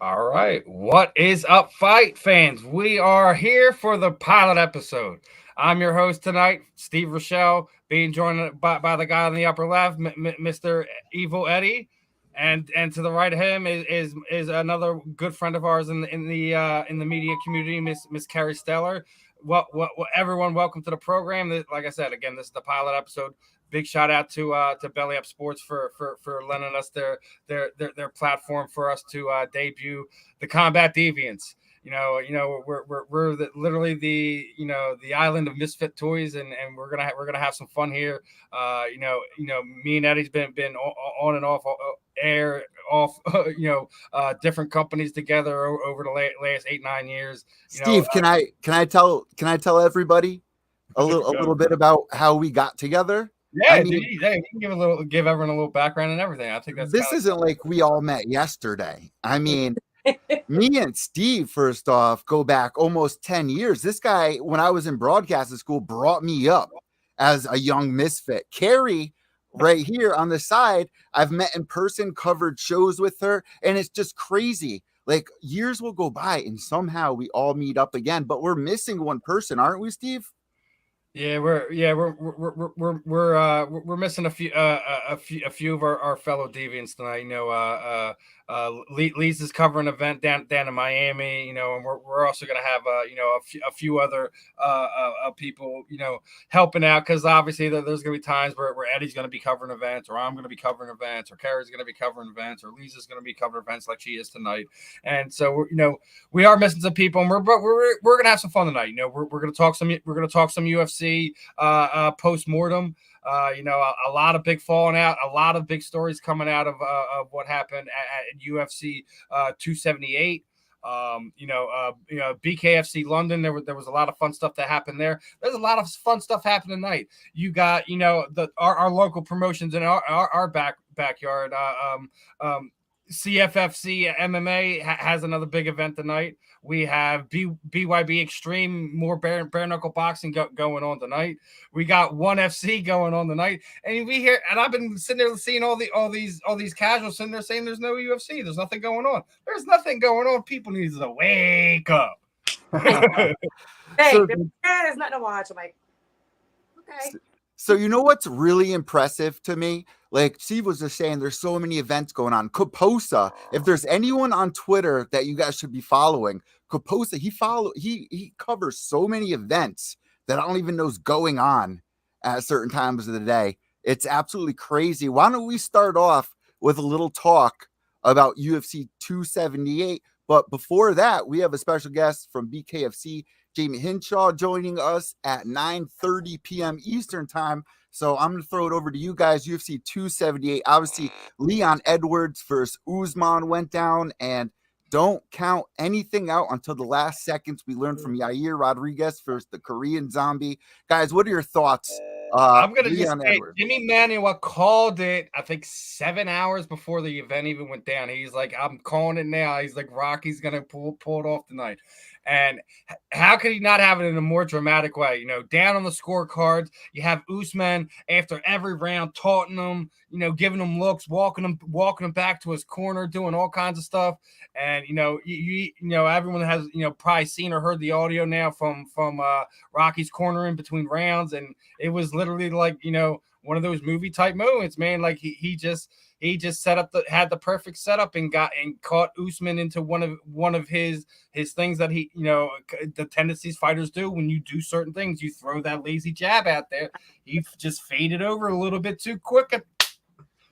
All right. What is up, fight fans? We are here for the pilot episode. I'm your host tonight, Steve Rochelle, being joined by the guy on the upper left, Mr. Evil Eddie. And to the right of him is another good friend of ours in the media community, Miss Kerry Steller. Everyone, welcome to the program. Like I said, again, this is the pilot episode. Big shout out to Belly Up Sports for lending us their platform for us to debut the Combat Deviants. Literally the island of misfit toys, and we're gonna have some fun here. Me and Eddie's been on and off air off different companies together over the last 8-9 years. Steve, can I tell everybody a little bit about how we got together? I Yeah, dude. mean, Yeah, you can give everyone a little background and everything. I think that's this isn't like we all met yesterday. I mean, me and Steve, first off, go back almost 10 years. This guy, when I was in broadcasting school, brought me up as a young misfit. Kerry, right here on the side, I've met in person, covered shows with her, and it's just crazy. Like years will go by and somehow we all meet up again, but we're missing one person, aren't we, Steve? We're missing a few of our fellow deviants tonight. Lee's covering an event down in Miami. And we're also gonna have a few other people helping out, because obviously there's gonna be times where Eddie's gonna be covering events, or I'm gonna be covering events, or Carrie's gonna be covering events, or Lisa's gonna be covering events like she is tonight. And so we are missing some people, and we're gonna have some fun tonight. We're gonna talk some UFC post mortem. A lot of big falling out, a lot of big stories coming out of what happened at UFC 278. BKFC London. There was a lot of fun stuff that happened there. There's a lot of fun stuff happening tonight. You got our local promotions in our backyard. CFFC MMA has another big event tonight. We have BYB Extreme, more bare knuckle boxing going on tonight. We got ONE FC going on tonight, and I've been sitting there seeing all these casuals sitting there saying there's no UFC, there's nothing going on. There's nothing going on. People need to wake up. Hey, So, there's nothing to watch. I'm like, okay. so you know what's really impressive to me? Like Steve was just saying, there's so many events going on. Kaposa, if there's anyone on Twitter that you guys should be following, Kaposa, he covers so many events that I don't even know is going on at certain times of the day. It's absolutely crazy. Why don't we start off with a little talk about UFC 278? But before that, we have a special guest from BKFC, Jayme Hinshaw, joining us at 9:30 p.m. Eastern time. So I'm going to throw it over to you guys. UFC 278. Obviously, Leon Edwards versus Usman went down, and don't count anything out until the last seconds. We learned from Yair Rodriguez versus the Korean Zombie. Guys, what are your thoughts? I'm gonna just Leon say Edwards. Jimmy Manuel called it, I think 7 hours before the event even went down. He's like, I'm calling it now. He's like, Rocky's gonna pull it off tonight. And how could he not have it in a more dramatic way? Down on the scorecards, you have Usman after every round taunting him, giving him looks, walking him back to his corner, doing all kinds of stuff. And everyone has probably seen or heard the audio now from Rocky's corner in between rounds, and it was literally like one of those movie type moments, man. Like he just had the perfect setup and caught Usman into one of his things that the tendencies fighters do. When you do certain things, you throw that lazy jab out there. He just faded over a little bit too quick,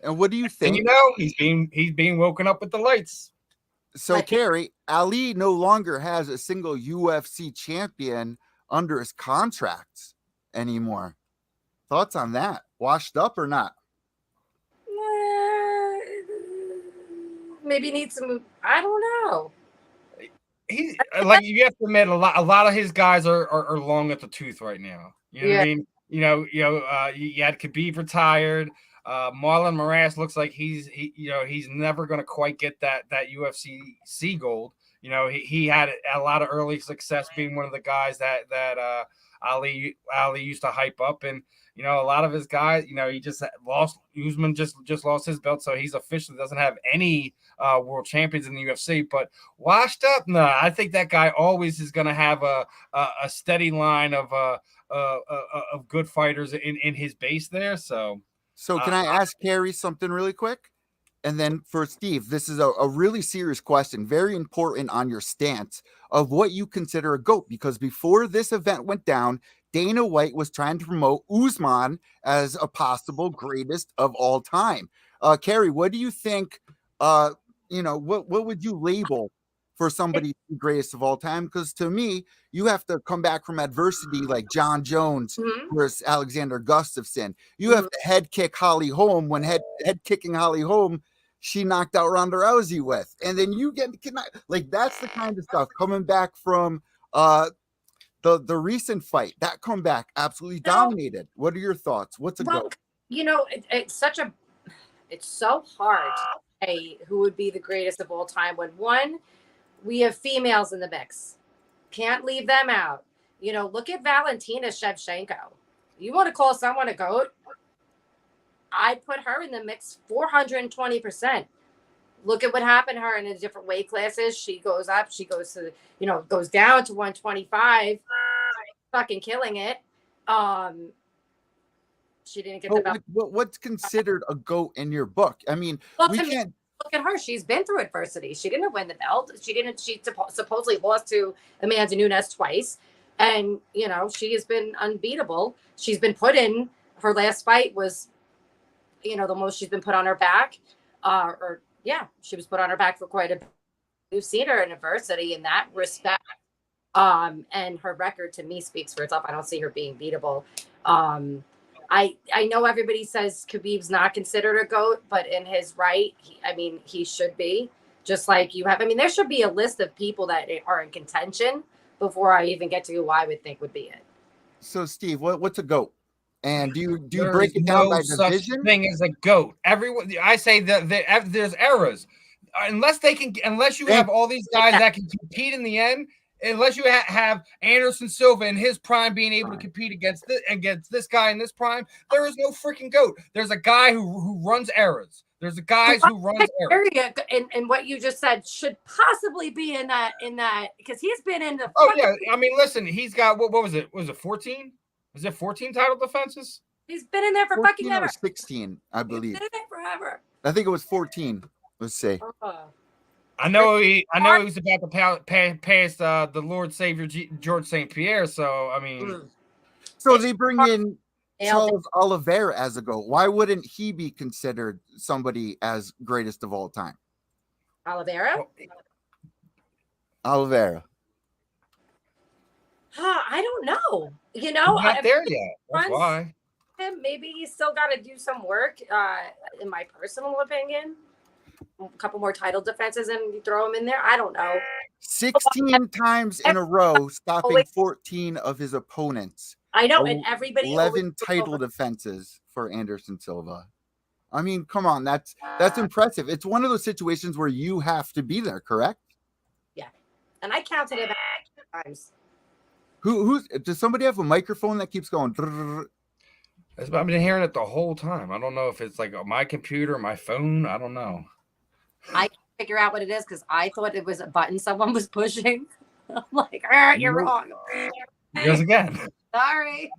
And what do you think? and he's being woken up with the lights. So, Kerry, Ali no longer has a single UFC champion under his contract anymore. Thoughts on that? Washed up or not? Maybe need some. I don't know. He like you have to admit, a lot of his guys are long at the tooth right now. You know what I mean? You had Khabib retired. Marlon Moraes looks like he's never going to quite get that UFC gold. He had a lot of early success being one of the guys that Ali used to hype up, and You know, a lot of his guys, you know, he just lost. Usman just lost his belt, so he's officially doesn't have any world champions in the UFC. But washed up, no, I think that guy always is going to have a steady line of good fighters in his base there. So can I ask Kerry something really quick? And then for Steve, this is a really serious question, very important on your stance of what you consider a GOAT, because before this event went down, Dana White was trying to promote Usman as a possible greatest of all time. Kerry, what do you think? What would you label for somebody greatest of all time? Because to me, you have to come back from adversity like Jon Jones versus Alexander Gustafsson. You have to head kick Holly Holm when head kicking Holly Holm, she knocked out Ronda Rousey with. And then you get like that's the kind of stuff coming back from the recent fight. That comeback absolutely dominated. What are your thoughts? What's a GOAT? You know, it's so hard to say who would be the greatest of all time when one, we have females in the mix. Can't leave them out. You know, look at Valentina Shevchenko. You want to call someone a GOAT? I put her in the mix 420%. Look at what happened to her in the different weight classes. She goes up, she goes to, goes down to 125, fucking killing it. She didn't get the belt. What's considered a GOAT in your book? I mean, we can't look at her. She's been through adversity. She didn't win the belt. She supposedly lost to Amanda Nunes twice. And, she has been unbeatable. She's been put in, her last fight was, the most she's been put on her back. She was put on her back for quite a bit. We've seen her in adversity in that respect. And her record to me speaks for itself. I don't see her being beatable. I know everybody says Khabib's not considered a GOAT, but in his right, he should be. Just like you have. There should be a list of people that are in contention before I even get to who I would think would be it. So, Steve, what's a GOAT? And do you break it down by division? Thing as a GOAT. Everyone, I say that there's eras. Unless you have all these guys that can compete in the end. Unless you have Anderson Silva in his prime being able to compete against this guy in this prime, there is no freaking GOAT. There's a guy who runs eras. There's a guys who runs eras. And what you just said should possibly be in that because he's been in the. Oh yeah, listen, he's got what was it? Was it 14? Was it 14 title defenses? He's been in there for fucking ever. 16, I believe. He's been in there forever. I think it was 14. Let's see. I know he was about to pass the Lord Savior George St. Pierre. So so they bring in Charles Oliveira as a GOAT. Why wouldn't he be considered somebody as greatest of all time? Oliveira. I don't know. Not there yet. That's why. Maybe he's still got to do some work. In my personal opinion. A couple more title defenses and you throw him in there. I don't know. 16 times in a row, stopping 14 of his opponents. I know, and everybody 11 title defenses for Anderson Silva. Come on, that's impressive. It's one of those situations where you have to be there, correct? Yeah, and I counted it times. Does somebody have a microphone that keeps going? I've been hearing it the whole time. I don't know if it's like my computer, my phone. I don't know. I can't figure out what it is because I thought it was a button someone was pushing. I'm like, you're wrong. Goes again. Sorry.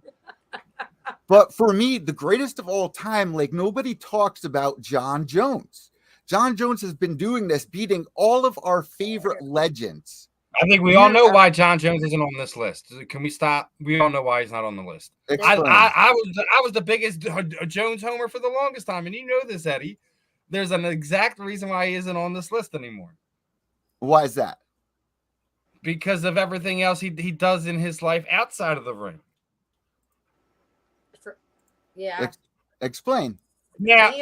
But for me, the greatest of all time, like nobody talks about Jon Jones. Jon Jones has been doing this, beating all of our favorite legends. I think we all know why Jon Jones isn't on this list. Can we stop? We all know why he's not on the list. I was the biggest Jones homer for the longest time, and you know this, Eddie. There's an exact reason why he isn't on this list anymore. Why is that? Because of everything else he does in his life outside of the ring. Yeah. Explain. Yeah.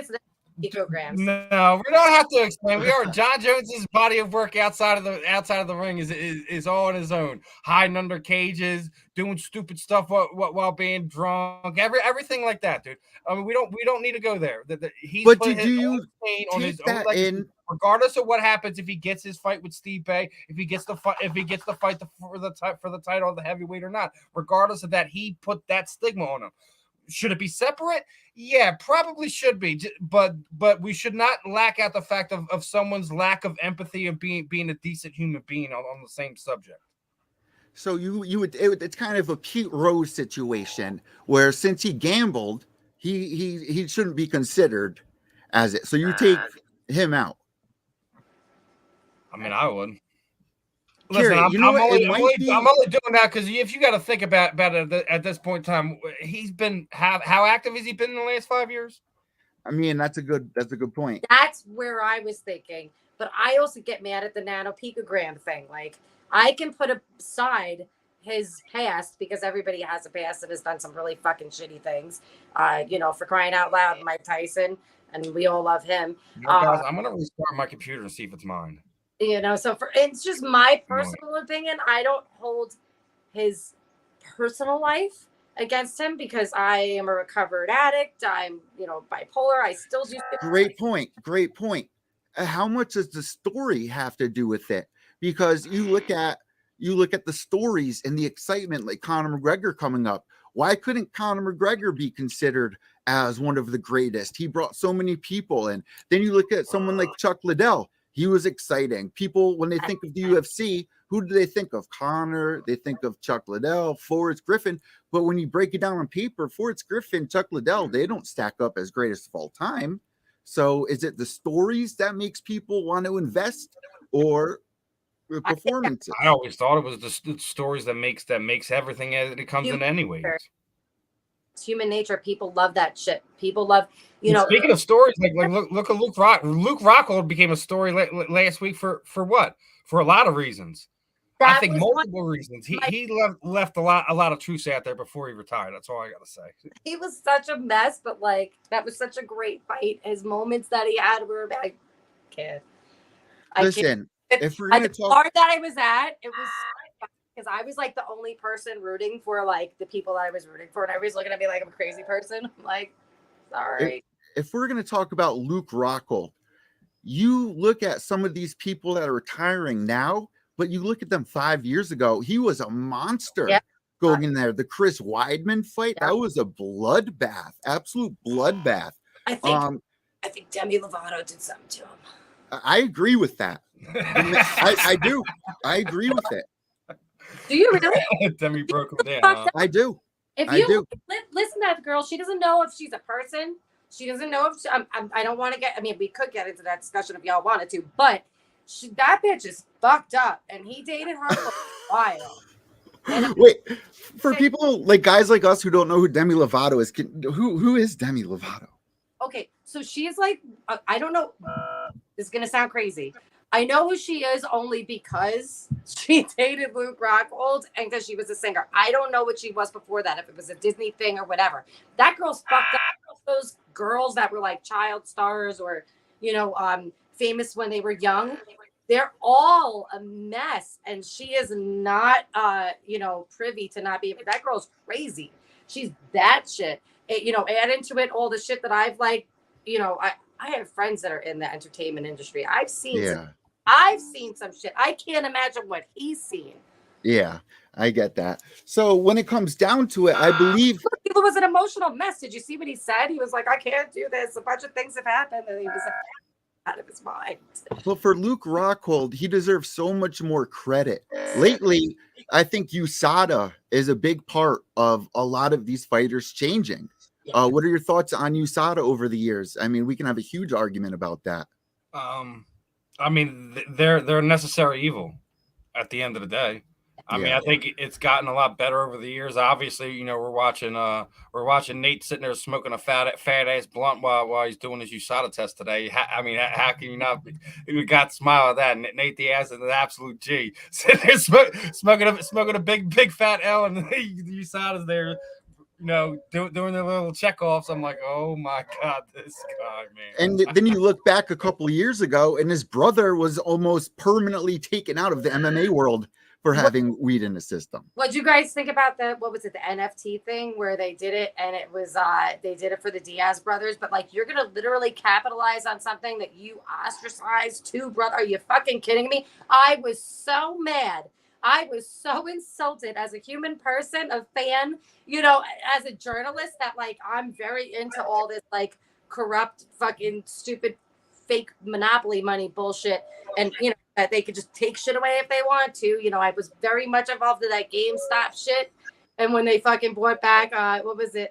Ecograms. No, we don't have to explain. Jon Jones's body of work outside of the ring is all on his own. Hiding under cages, doing stupid stuff while being drunk, everything like that, dude. We don't need to go there. He's but put do you on his own legacy, regardless of what happens if he gets his fight with Stipe, if he gets the fight for the title of the heavyweight or not. Regardless of that, he put that stigma on him. should it be separate? Yeah, probably should be. But we should not lack out the fact of someone's lack of empathy of being a decent human being on the same subject. So it's kind of a Pete Rose situation where since he gambled, he shouldn't be considered as it. So you take him out. I mean, I would. Kerry, Listen, you know I'm what? only It might be. doing that because if you got to think about it at this point in time, he's been how active has he been in the last 5 years? I mean, that's a good point. That's where I was thinking, but I also get mad at the nanopicogram thing. Like, I can put aside his past because everybody has a past and has done some really fucking shitty things. You know, for crying out loud, Mike Tyson, and we all love him. Guys, I'm gonna restart my computer and see if it's mine. You know, so it's just my personal opinion. I don't hold his personal life against him because I am a recovered addict. I'm, you know, bipolar. I still do. Great point. How much does the story have to do with it? Because you look at the stories and the excitement, like Conor McGregor coming up. Why couldn't Conor McGregor be considered as one of the greatest? He brought so many people in. Then you look at someone like Chuck Liddell. He was exciting. People, when they think of the UFC, who do they think of? Conor, they think of Chuck Liddell, Forrest Griffin. But when you break it down on paper, Forrest Griffin, Chuck Liddell, they don't stack up as greatest of all time. So is it the stories that makes people want to invest, or the performances? I always thought it was the stories that makes everything as it comes in anyways. It's human nature. People love that shit. People love, you know. Speaking of stories, like look at Luke Rockwell became a story last week for what? For a lot of reasons. I think multiple reasons. He left a lot of truths out there before he retired. That's all I gotta say. He was such a mess, but like that was such a great fight. His moments that he had were like, kid. Listen, if we're gonna the part that I was at, it was because I was like the only person rooting for like the people that I was rooting for, and everybody's looking at me like I'm a crazy person. I'm like, sorry. If we're gonna talk about Luke Rockhold, you look at some of these people that are retiring now, but you look at them 5 years ago, he was a monster going in there. The Chris Weidman fight, that was a bloodbath, absolute bloodbath. I think Demi Lovato did something to him. I agree with that. I do. I agree with it. Do you really? Demi broke him down. I do. If you listen to that girl, she doesn't know if she's a person. She doesn't know if I don't want to get. I mean, we could get into that discussion if y'all wanted to, but that bitch is fucked up, and he dated her for a while. Wait, for people like guys like us who don't know who Demi Lovato is, who is Demi Lovato? Okay, so she's like, I don't know. This is gonna sound crazy. I know who she is only because she dated Luke Rockhold and because she was a singer. I don't know what she was before that, if it was a Disney thing or whatever. That girl's fucked up. Those girls that were like child stars or, you know, famous when they were young, they're all a mess. And she is not, you know, privy to not be. That girl's crazy. She's that shit. You know, add into it all the shit that I've like, you know, I have friends that are in the entertainment industry. I've seen some shit. I can't imagine what he's seen. Yeah, I get that. So when it comes down to it, I believe it was an emotional mess. Did you see what he said? He was like, I can't do this. A bunch of things have happened. And he was out of his mind. Well, for Luke Rockhold, he deserves so much more credit. Lately, I think Usada is a big part of a lot of these fighters changing. Yeah. What are your thoughts on Usada over the years? I mean, we can have a huge argument about that. I mean, they're a necessary evil at the end of the day. I mean, I think it's gotten a lot better over the years. Obviously, you know, we're watching Nate sitting there smoking a fat ass blunt while he's doing his USADA test today. I mean, how can you not? We got to smile at that. Nate Diaz is an absolute G, sitting there smoking a big fat L, and the USADA's there, you know, doing their little checkoffs. I'm like, oh my God, this guy, man. And then you look back a couple of years ago, and his brother was almost permanently taken out of the MMA world for having weed in the system. What do you guys think about the NFT thing where they did it and it was they did it for the Diaz brothers, but like you're gonna literally capitalize on something that you ostracized two brothers? Are you fucking kidding me? I was so mad. I was so insulted as a human person, a fan, you know, as a journalist, that like I'm very into all this like corrupt, fucking stupid, fake monopoly money bullshit, and you know that they could just take shit away if they want to. You know, I was very much involved in that GameStop shit, and when they fucking brought back, what was it?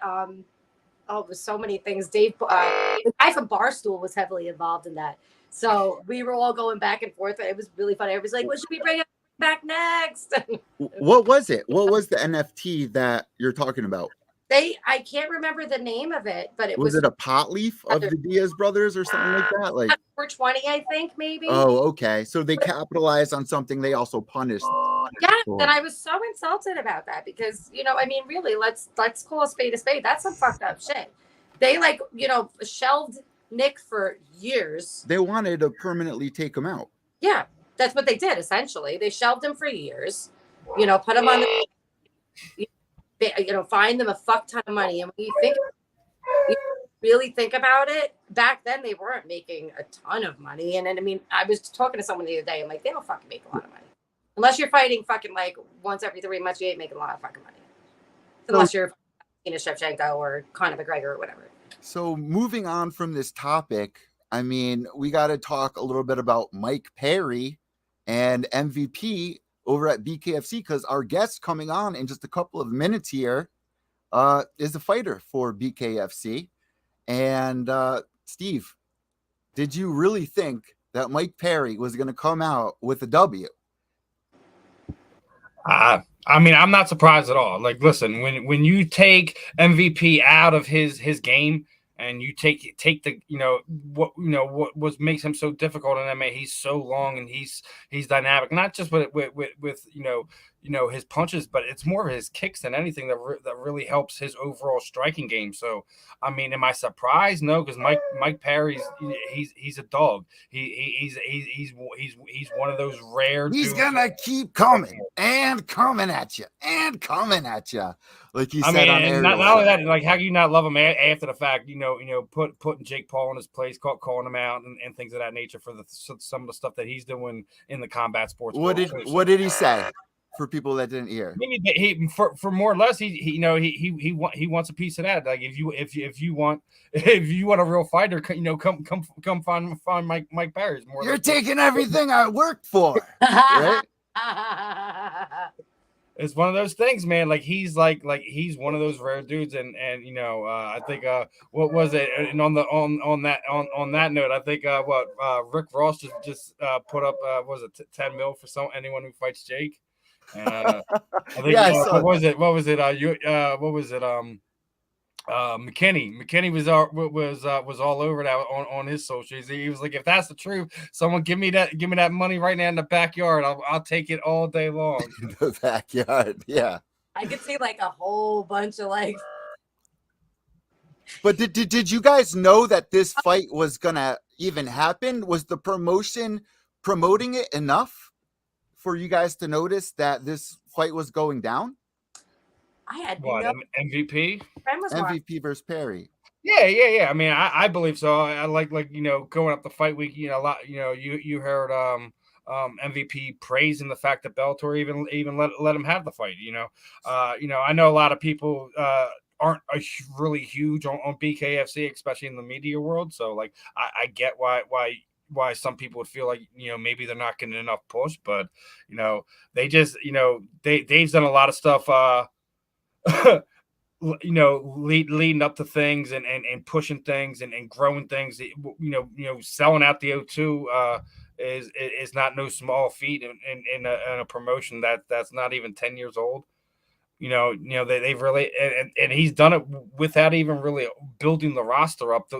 Oh, it was so many things. The guy from Barstool was heavily involved in that. So we were all going back and forth. It was really funny. Everybody's like, what should we bring back next? What was it? What was the NFT that you're talking about? I can't remember the name of it, but it was it a pot leaf of the Diaz brothers or something like that? Like 420, I think, maybe. Oh, okay. So they capitalized on something they also punished. Yeah, and I was so insulted about that because, you know, I mean, really, let's call a spade a spade. That's some fucked up shit. They like, you know, shelved Nick for years. They wanted to permanently take him out. Yeah, that's what they did, essentially. They shelved him for years, you know, put him on the, you know, find them a fuck ton of money. And when you really think about it, back then they weren't making a ton of money. And I mean, I was talking to someone the other day. I'm like, they don't fucking make a lot of money. Unless you're fighting fucking like once every 3 months, you ain't making a lot of fucking money. Unless you're Tina Shevchenko or Conor McGregor or whatever. So moving on from this topic, I mean, we got to talk a little bit about Mike Perry and MVP over at BKFC, because our guest coming on in just a couple of minutes here is a fighter for BKFC. And Steve, did you really think that Mike Perry was going to come out with a W? I mean, I'm not surprised at all. Like, listen, when you take MVP out of his game and you take the, what makes him so difficult in MMA, he's so long and he's dynamic, not just with his punches, but it's more of his kicks than anything that really helps his overall striking game. So, I mean, am I surprised? No, because Mike Perry's he's a dog. He's one of those rare. He's gonna keep coming and coming at you and coming at you, like he said on air. Not only that, like how can you not love him after the fact? Putting Jake Paul in his place, calling him out, and things of that nature for some of the stuff that he's doing in the combat sports. What did he say? For people that didn't hear, maybe for more or less, he wants a piece of that. Like if you want a real fighter, come find Mike Perry. You're taking everything I worked for, right? It's one of those things, man. Like he's he's one of those rare dudes, and I think what was it? And on that note, I think Rick Ross just put up was it 10 mil for anyone who fights Jake. I think what was it? McKinney was all over that on his socials. He was like, if that's the truth, someone give me that money right now in the backyard. I'll take it all day long. In the backyard, yeah. I could see like a whole bunch of like. But did you guys know that this fight was gonna even happen? Was the promotion promoting it enough for you guys to notice that this fight was going down? I had MVP? MVP versus Perry. Yeah. I mean, I believe so. I like going up the fight week. A lot. You heard MVP praising the fact that Bellator even let him have the fight. I know a lot of people aren't really huge on BKFC, especially in the media world. So like, I get why some people would feel like maybe they're not getting enough push, but they just they've done a lot of stuff leading up to things and pushing things and growing things. Selling out the O2 is not no small feat in a promotion that's not even 10 years old. They've really and he's done it without even really building the roster up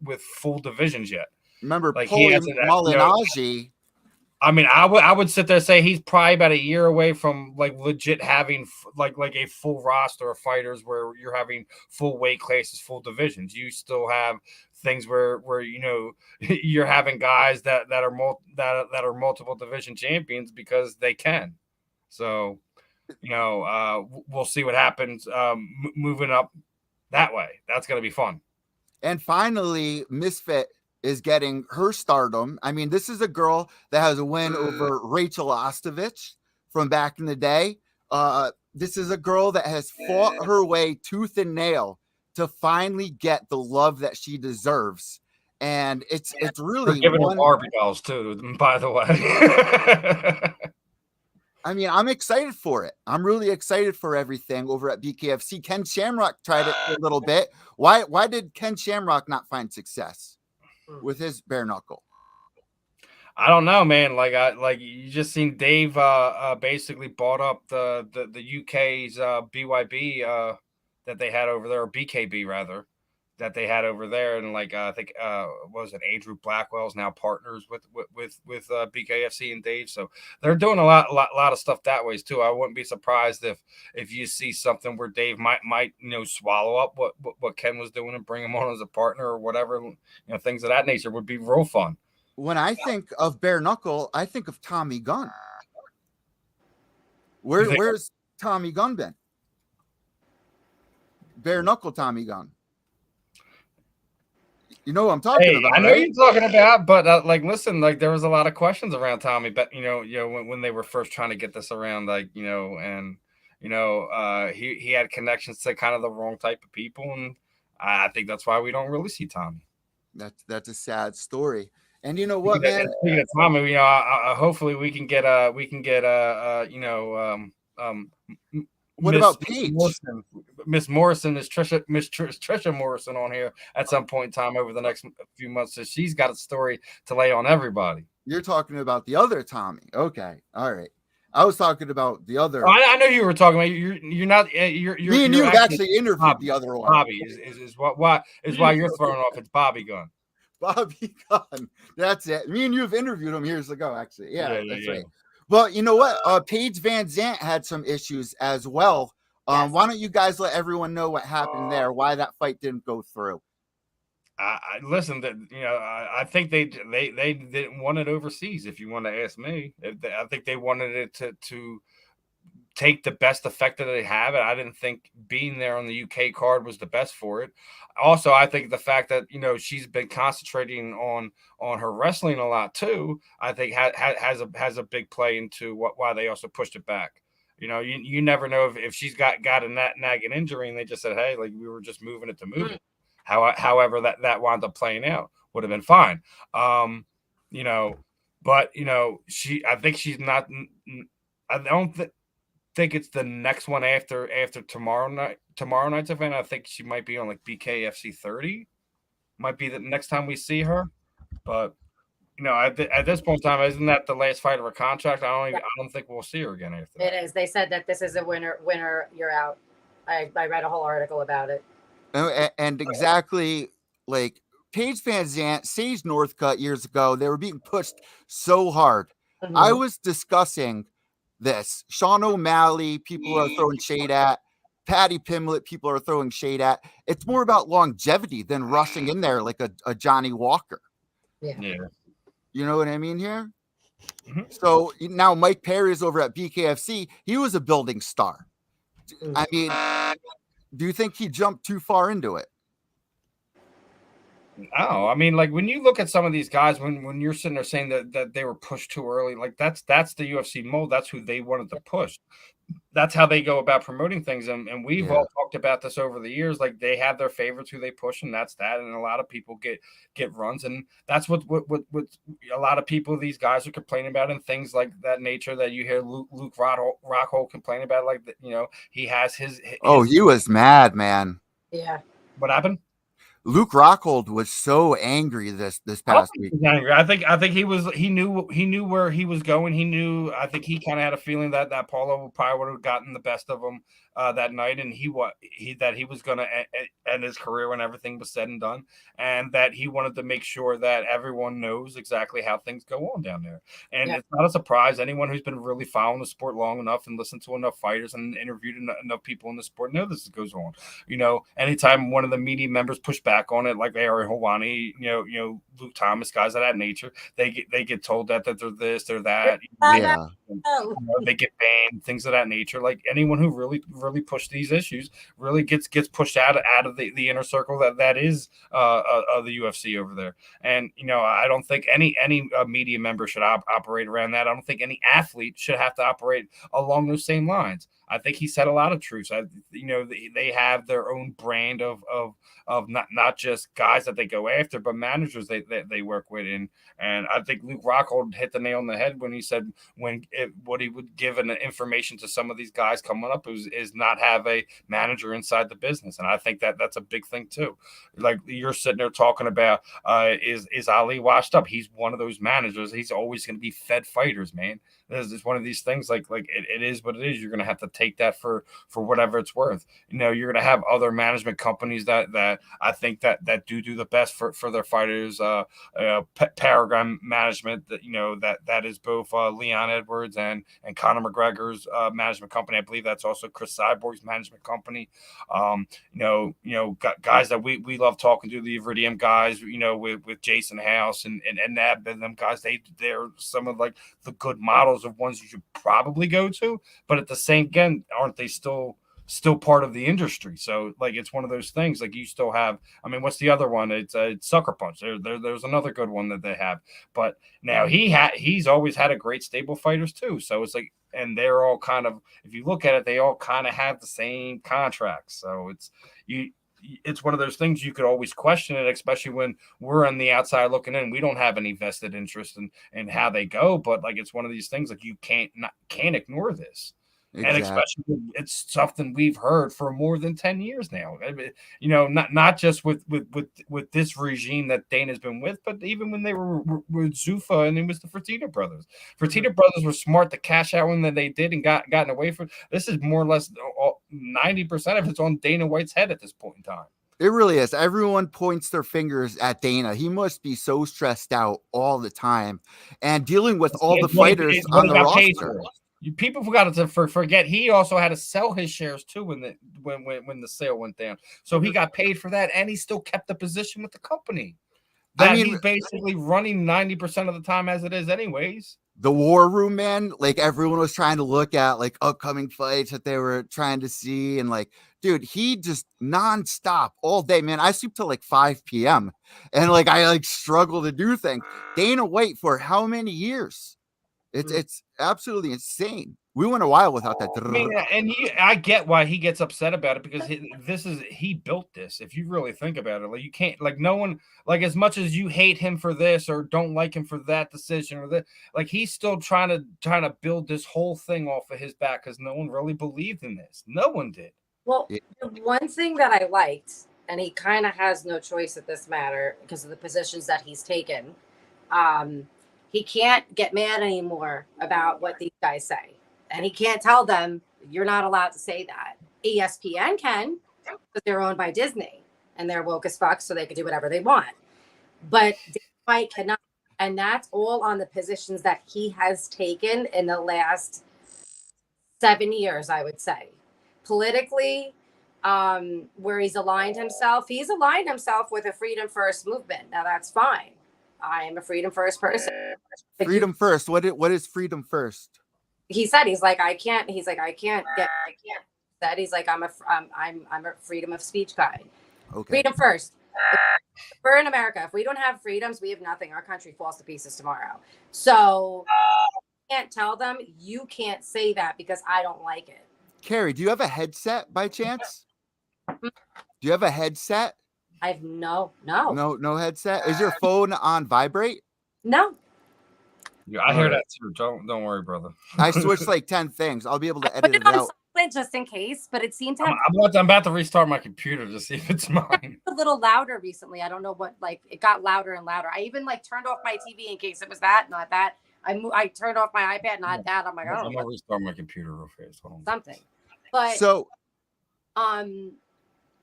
with full divisions yet. Remember, like Malignaggi. I mean, I would sit there and say he's probably about a year away from like legit having like a full roster of fighters where you're having full weight classes, full divisions. You still have things where you're having guys that are multiple division champions because they can. So we'll see what happens moving up that way. That's going to be fun. And finally, Misfit is getting her stardom. I mean, this is a girl that has a win over Rychel from back in the day. This is a girl that has fought her way tooth and nail to finally get the love that she deserves. And it's really They're giving her Barbie dolls too, by the way. I mean, I'm excited for it. I'm really excited for everything over at BKFC. Ken Shamrock tried it for a little bit. Why did Ken Shamrock not find success with his bare knuckle? I don't know, man. Like you just seen Dave basically bought up the UK's BYB that they had over there, or BKB rather, that they had over there, and like I think what was it, Andrew Blackwell's now partners with BKFC and Dave, so they're doing a lot of stuff that ways too. I wouldn't be surprised if you see something where Dave might swallow up what Ken was doing and bring him on as a partner or whatever, things of that nature would be real fun. When I think of bare knuckle, I think of Tommy Gunn. Where's Tommy Gunn been? Bare knuckle Tommy Gunn. You know what I'm talking about. I know you're talking about, but listen, there was a lot of questions around Tommy, but when they were first trying to get this around, he had connections to kind of the wrong type of people, and I think that's why we don't really see Tommy. That's a sad story. And you know what, man? Speaking of Tommy, hopefully we can get what about Paige? Miss Morrison is Trisha Morrison on here at some point in time over the next few months. So she's got a story to lay on everybody. You're talking about the other Tommy. Okay. All right. I was talking about the other. Oh, I know you were talking about. You're not. You're me and you've actually interviewed Bobby, the other one. Bobby is why you're throwing off. It's Bobby Gunn. Bobby Gunn. That's it. Me and you have interviewed him years ago, actually. Yeah, that's right. Well, you know what? Paige Van Zandt had some issues as well. Yes. Why don't you guys let everyone know what happened there? Why that fight didn't go through? Listen, I think they didn't want it overseas. If you want to ask me, I think they wanted it to take the best effect that they have, and I didn't think being there on the UK card was the best for it. Also, I think the fact that she's been concentrating on her wrestling a lot too, I think has a big play into why they also pushed it back. You never know if she's got a nagging injury and they just said, hey, we were just moving it to move it. However that wound up playing out would have been fine. But I think she's not. I don't think it's the next one after tomorrow night's event. I think she might be on BKFC 30. Might be the next time we see her. But at this point in time, isn't that the last fight of her contract? I don't think we'll see her again after that. It is. They said that this is a winner, you're out. I read a whole article about it. And exactly Paige Van Zandt, Sage Northcutt years ago, they were being pushed so hard. Mm-hmm. I was discussing this. Sean O'Malley, people are throwing shade at. Patty Pimlet, people are throwing shade at. It's more about longevity than rushing in there like a Johnny Walker. Yeah. You know what I mean here? Mm-hmm. So now Mike Perry is over at BKFC. He was a building star. Mm-hmm. I mean, do you think he jumped too far into it? No, I mean, when you look at some of these guys, when you're sitting there saying that they were pushed too early, that's the UFC mold. That's who they wanted to push. That's how they go about promoting things. And we've all talked about this over the years. They have their favorites who they push, and that's that. And a lot of people get runs. And that's what a lot of people, these guys are complaining about, and things like that nature that you hear Luke Rockhold complain about. He has his. Oh, he was mad, man. Yeah. What happened? Luke Rockhold was so angry this past week. I think he knew where he was going. He knew. I think he kind of had a feeling that Paulo probably would have gotten the best of him that night, and he was going to end his career when everything was said and done, and that he wanted to make sure that everyone knows exactly how things go on down there. And it's not a surprise. Anyone who's been really following the sport long enough and listened to enough fighters and interviewed enough people in the sport know this goes on. Anytime one of the media members push back on it, like Ariel Helwani, Luke Thomas, guys of that nature, they get told that they're this, they're that. Yeah. They get banned, things of that nature. Anyone who really really pushed these issues really gets pushed out of the inner circle that is the UFC over there. And I don't think any media member should operate around that. I don't think any athlete should have to operate along those same lines. I think he said a lot of truths. They have their own brand of not just guys that they go after, but managers they work with. And I think Luke Rockhold hit the nail on the head when he said what he would give an information to some of these guys coming up is not have a manager inside the business. And I think that's a big thing too. Like you're sitting there talking about, is Ali washed up? He's one of those managers. He's always going to be fed fighters, man. It's one of these things like it is what it is. You're going to have to take that for whatever it's worth. You're going to have other management companies that I think that do the best for their fighters. Paragon Management, that is both Leon Edwards and Conor McGregor's management company. I believe that's also Chris Cyborg's management company. Guys that we love talking to, the Iridium guys, with Jason House and Nab and them guys. They're some of like the good models of ones you should probably go to, but at the same again, aren't they still part of the industry? So like it's one of those things. Like you still have, I mean, what's the other one? It's Sucker Punch. There's another good one that they have, but now he's always had a great stable fighters too. So it's like, and they're all kind of, if you look at it, they all kind of have the same contracts. So it's one of those things you could always question it, especially when we're on the outside looking in. We don't have any vested interest in how they go, but like it's one of these things like you can't ignore this. Exactly. And especially it's something we've heard for more than 10 years now. I mean, not just with this regime that Dana's been with, but even when they were with Zuffa and it was the Fertitta brothers. Fertitta brothers were smart to cash out when they did and gotten away from. This is more or less 90% of it's on Dana White's head at this point in time. It really is. Everyone points their fingers at Dana. He must be so stressed out all the time and dealing with all the fighters on the roster. People forgot to forget he also had to sell his shares too when the sale went down. So he got paid for that, and he still kept the position with the company. He's basically running 90% of the time as it is, anyways. The War Room, man, like everyone was trying to look at like upcoming fights that they were trying to see, and like, dude, he just nonstop all day, man. I sleep till like 5 p.m. and like I like struggle to do things. Dana White for how many years? It's absolutely insane. We went a while without that. I mean, and I get why he gets upset about it, because he built this. If you really think about it, like you can't, like no one, like as much as you hate him for this or don't like him for that decision or that, like he's still trying to build this whole thing off of his back because no one really believed in this. No one did. Well, the one thing that I liked, and he kind of has no choice at this matter because of the positions that he's taken. He can't get mad anymore about what these guys say. And he can't tell them, you're not allowed to say that. ESPN can, because they're owned by Disney. And they're woke as fuck, so they can do whatever they want. But White cannot. And that's all on the positions that he has taken in the last 7 years, I would say. Politically, where he's aligned himself with a freedom first movement. Now, that's fine. I am a freedom first person. Freedom first. What is freedom first? He said I can't that he's like I'm a freedom of speech guy. Okay. Freedom first. We're in America. If we don't have freedoms, we have nothing. Our country falls to pieces tomorrow. So I can't tell them you can't say that because I don't like it. Kerry, do you have a headset by chance? Do you have a headset? I have no headset. Is your phone on vibrate? No. Yeah, I hear that too. Don't worry, brother. I switched like 10 things. I'll be able to edit it out just in case, but it seemed to have I'm about to restart my computer to see if it's mine. A little louder recently. I don't know what, like it got louder and louder. I even like turned off my TV in case it was that, not that. I turned off my iPad, not that. I'm like, I'm gonna restart my computer real fast. Something. But so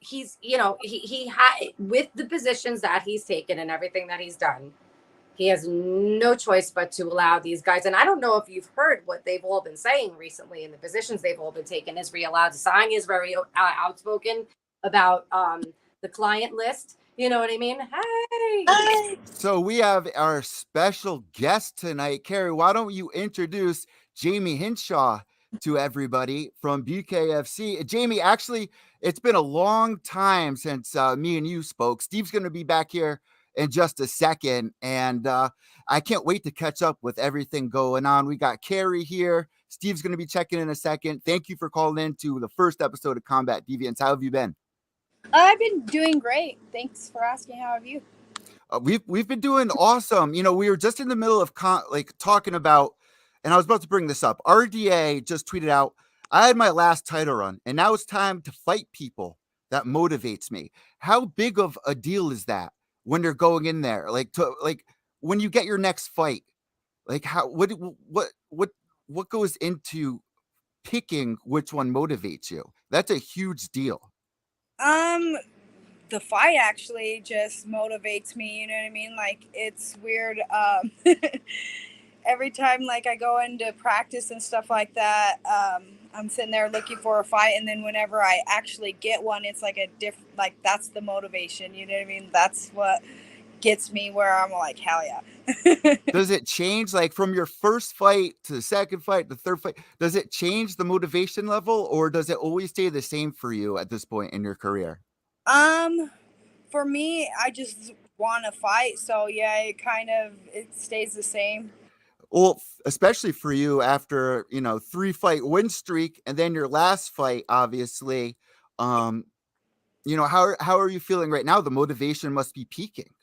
he's, he had, with the positions that he's taken and everything that he's done, he has no choice but to allow these guys. And I don't know if you've heard what they've all been saying recently in the positions they've all been taking. Israel Adesanya is very outspoken about the client list. You know what I mean? Hey. So we have our special guest tonight. Kerry, why don't you introduce Jayme Hinshaw to everybody from BKFC. Jayme, actually, it's been a long time since me and you spoke. Steve's going to be back here in just a second, and I can't wait to catch up with everything going on. We got Kerry here. Steve's going to be checking in a second. Thank you for calling in to the first episode of Combat Deviants. How have you been? I've been doing great. Thanks for asking. How have you? We've been doing awesome. We were just in the middle of talking about, and I was about to bring this up. RDA just tweeted out, I had my last title run, and now it's time to fight people. That motivates me. How big of a deal is that when you're going in there? When you get your next fight, what goes into picking which one motivates you? That's a huge deal. The fight actually just motivates me, you know what I mean? Like, it's weird. Every time like I go into practice and stuff like that, I'm sitting there looking for a fight, and then whenever I actually get one, it's like a different, like, that's the motivation, you know what I mean? That's what gets me where I'm like, hell yeah. Does it change, like, from your first fight to the second fight, the third fight? Does it change the motivation level, or does it always stay the same for you at this point in your career? For me, I just want to fight, so yeah, it stays the same. Well, especially for you after 3-fight win streak, and then your last fight, obviously. How are you feeling right now? The motivation must be peaking.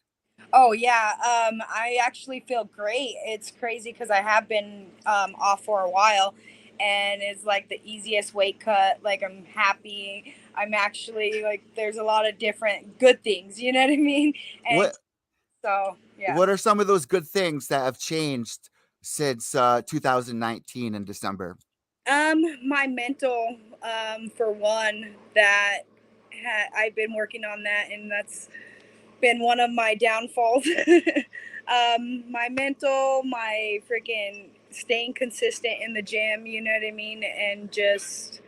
Oh yeah, I actually feel great. It's crazy because I have been off for a while, and it's like the easiest weight cut. Like, I'm happy. I'm actually, like, there's a lot of different good things, you know what I mean? And so yeah. What are some of those good things that have changed since 2019 in December? My mental, for one, that I've been working on that, and that's been one of my downfalls. My mental, my freaking staying consistent in the gym, you know what I mean? And just,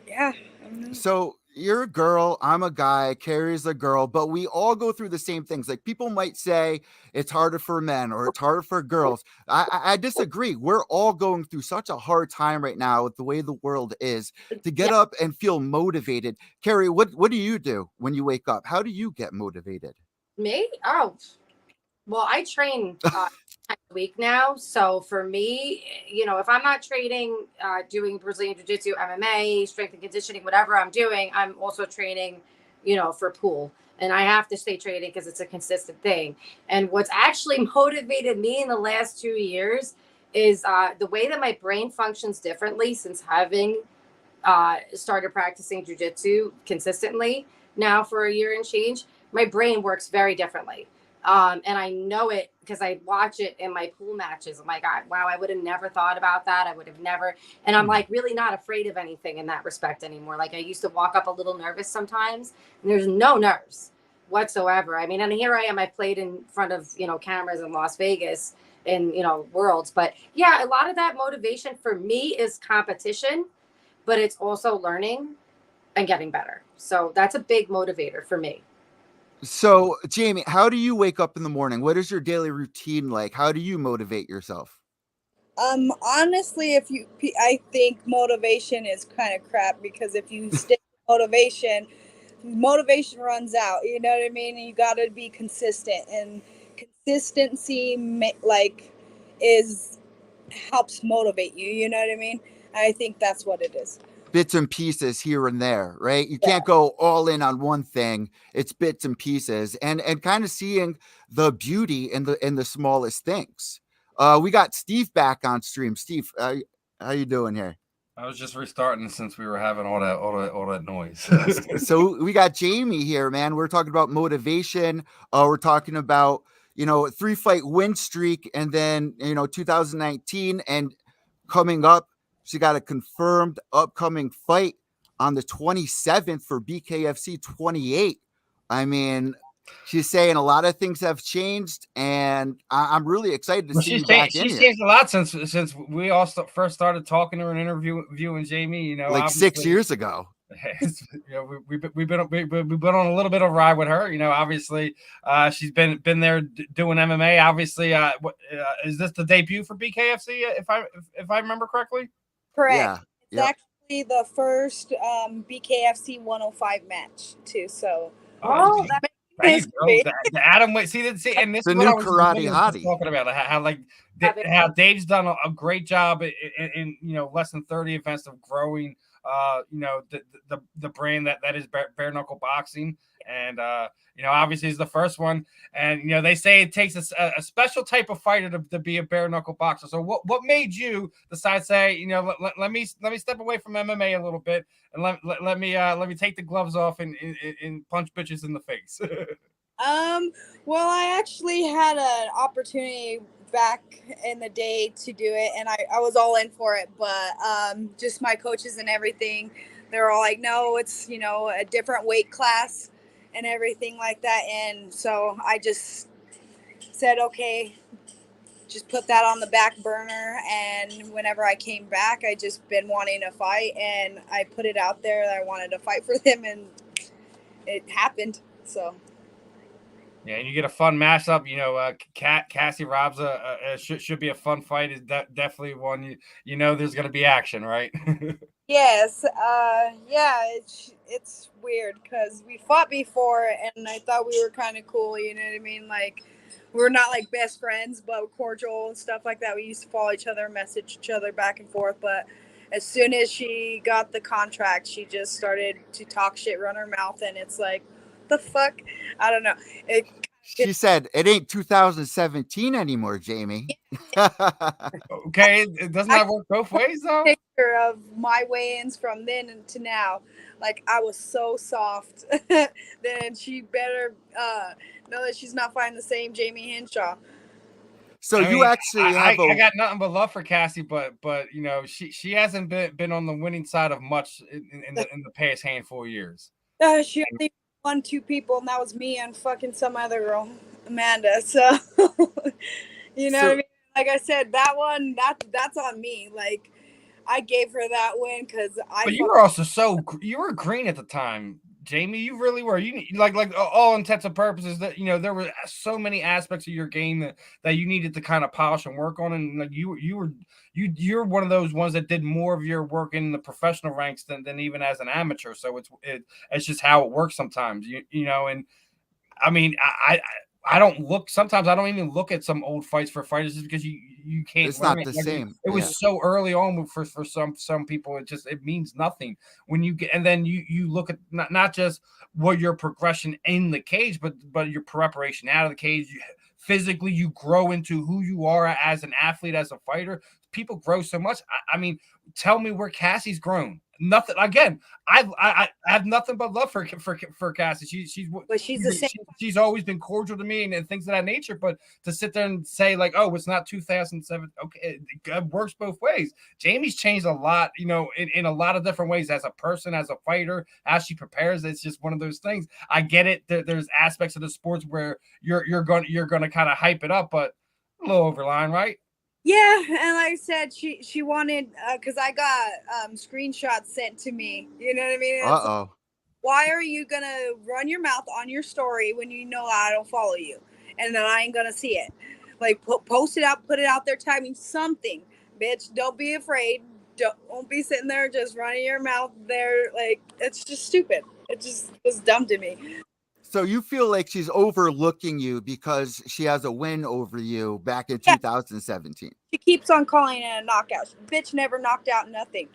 yeah. I don't know. So you're a girl, I'm a guy, Kerry's a girl, but we all go through the same things. Like, people might say it's harder for men or it's harder for girls. I disagree. We're all going through such a hard time right now with the way the world is, to get up and feel motivated. Kerry, what do you do when you wake up? How do you get motivated? Me? Oh, well, I train a week now. So for me, if I'm not training, doing Brazilian Jiu-Jitsu, MMA, strength and conditioning, whatever I'm doing, I'm also training, for pool. And I have to stay training because it's a consistent thing. And what's actually motivated me in the last 2 years is the way that my brain functions differently since having started practicing jiu-jitsu consistently now for a year and change. My brain works very differently. And I know it because I watch it in my pool matches. I'm like, wow, I would have never thought about that. I would have never. And I'm like really not afraid of anything in that respect anymore. Like, I used to walk up a little nervous sometimes, and there's no nerves whatsoever. I mean, and here I am, I played in front of, cameras in Las Vegas and, worlds. But yeah, a lot of that motivation for me is competition, but it's also learning and getting better. So that's a big motivator for me. So, Jayme, how do you wake up in the morning? What is your daily routine like? How do you motivate yourself? Honestly, I think motivation is kind of crap, because if you stay motivation runs out, you know what I mean? And you got to be consistent, and consistency helps motivate you, you know what I mean? I think that's what it is. Bits and pieces here and there, right? You can't go all in on one thing. It's bits and pieces, and kind of seeing the beauty in the smallest things. We got Steve back on stream. Steve, how you doing here? I was just restarting since we were having all that noise. So we got Jayme here, man. We're talking about motivation. We're talking about, a 3-fight win streak, and then 2019, and coming up, she got a confirmed upcoming fight on the 27th for BKFC 28. I mean, she's saying a lot of things have changed, and I'm really excited to see you back in here. She's changed a lot since we all first started talking to her and interviewing Jayme. Like 6 years ago. We've been on a little bit of a ride with her. Obviously, she's been there doing MMA. Obviously, is this the debut for BKFC? If I remember correctly. Correct. Yeah. It's actually the first BKFC 105 match too. So Oh, that There makes you go. The Adam Wade. See, and this The is what new I was karate literally just hottie. talking about. How Dave's done a great job in less than 30 events of growing the brand that is bare knuckle boxing, and obviously he's the first one, and they say it takes a special type of fighter to be a bare knuckle boxer. So what made you decide to say let me step away from MMA a little bit and let me take the gloves off and punch bitches in the face? Well, I actually had an opportunity back in the day to do it, and I was all in for it, but just my coaches and everything, they're all like, no, it's a different weight class and everything like that. And so I just said, okay, just put that on the back burner. And whenever I came back, I just been wanting to fight, and I put it out there that I wanted to fight for them, and it happened. So yeah, and you get a fun mashup. Cassie Robs should be a fun fight. Is definitely one there's going to be action, right? yes, yeah, it's weird because we fought before, and I thought we were kind of cool. You know what I mean? Like, we're not like best friends, but cordial and stuff like that. We used to follow each other, message each other back and forth. But as soon as she got the contract, she just started to talk shit, run her mouth, and it's like, the fuck? I don't know. She said it ain't 2017 anymore, Jayme. Okay, it doesn't that work both ways though? Picture of my weigh-ins from then to now, like I was so soft. Then she better know that she's not fighting the same Jayme Hinshaw. So you actually I got nothing but love for Cassie, but she hasn't been on the winning side of much in the past handful of years. She only won 2 people, and that was me and fucking some other girl, Amanda. So you know what I mean? Like I said, that one that's on me. Like, I gave her that win because But you were also you were green at the time, Jayme. You really were. You like all intents and purposes that there were so many aspects of your game that you needed to kind of polish and work on, and like you're one of those ones that did more of your work in the professional ranks than even as an amateur. So it's just how it works sometimes. And I mean I don't look. Sometimes I don't even look at some old fights for fighters just because you can't. It's not the same. It was so early on for some people. It means nothing when you get, and then you look at not just what your progression in the cage, but your preparation out of the cage. Physically, you grow into who you are as an athlete, as a fighter. People grow so much. I mean, tell me where Cassie's grown. Nothing. Again, I have nothing but love for Cassie. She's the same. She's always been cordial to me and things of that nature. But to sit there and say like, oh, it's not 2007. Okay, it works both ways. Jayme's changed a lot, in a lot of different ways as a person, as a fighter, as she prepares. It's just one of those things. I get it. There's aspects of the sports where you're going to kind of hype it up, but a little overline, right? Yeah, and like I said, she wanted because I got screenshots sent to me. You know what I mean? Like, why are you gonna run your mouth on your story when you know I don't follow you, and then I ain't gonna see it? Like, post it out, put it out there, tag me something, bitch. Don't be afraid. Don't be sitting there just running your mouth there. Like, it's just stupid. It just was dumb to me. So you feel like she's overlooking you because she has a win over you back in 2017. She keeps on calling it a knockout. Bitch never knocked out nothing.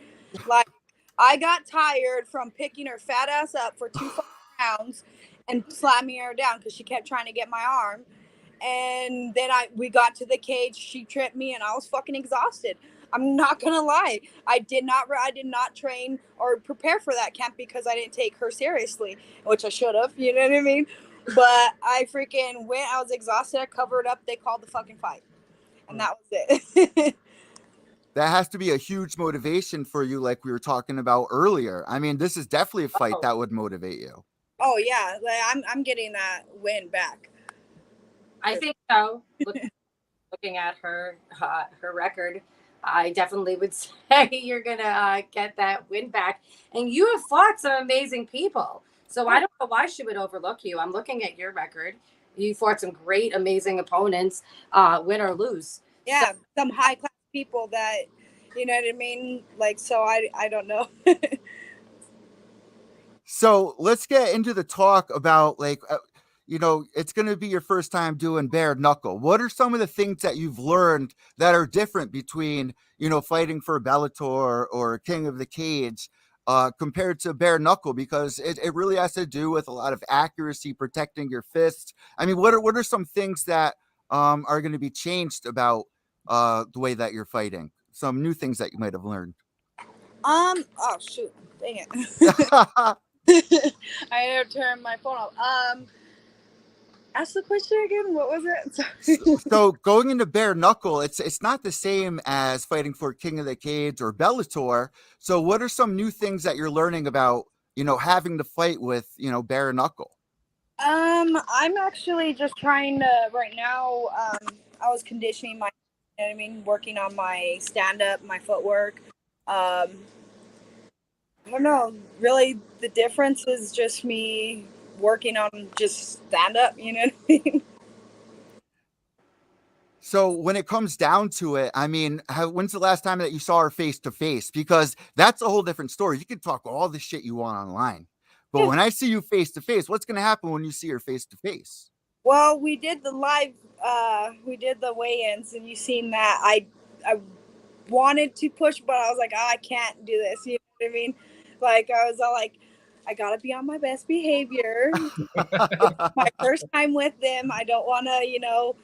Like, I got tired from picking her fat ass up for 2 rounds and slamming her down because she kept trying to get my arm. And then we got to the cage. She tripped me, and I was fucking exhausted. I'm not gonna lie. I did not train or prepare for that camp because I didn't take her seriously, which I should have. You know what I mean? But I freaking went. I was exhausted. I covered up. They called the fucking fight, and that was it. That has to be a huge motivation for you, like we were talking about earlier. I mean, this is definitely a fight that would motivate you. Oh yeah, like, I'm getting that win back. I think so. Looking at her record, I definitely would say you're gonna get that win back. And you have fought some amazing people, so I don't know why she would overlook you. I'm looking at your record. You fought some great, amazing opponents, win or lose. Yeah, some high class people that You know what I mean? Like, so I don't know. So let's get into the talk about like, it's going to be your first time doing bare knuckle. What are some of the things that you've learned that are different between, fighting for Bellator or King of the Cage compared to bare knuckle? Because it really has to do with a lot of accuracy, protecting your fists. I mean, what are some things that are going to be changed about the way that you're fighting? Some new things that you might have learned. Oh shoot, dang it. I had to turn my phone off. Ask the question again. What was it? Sorry. So going into bare knuckle, it's not the same as fighting for King of the Cage or Bellator. So what are some new things that you're learning about, having to fight with, bare knuckle? I'm actually just trying to right now. I was conditioning my, you know what I mean, working on my stand up, my footwork. I don't know. Really, the difference is just me working on just stand up. You know what I mean? So when it comes down to it, I mean, when's the last time that you saw her face to face? Because that's a whole different story. You can talk all the shit you want online, but when I see you face to face, what's going to happen when you see her face to face? Well, we did the live. We did the weigh-ins, and you seen that. I wanted to push, but I was like, I can't do this. You know what I mean? Like, I was all like, I gotta be on my best behavior. It's my first time with them. I don't want to,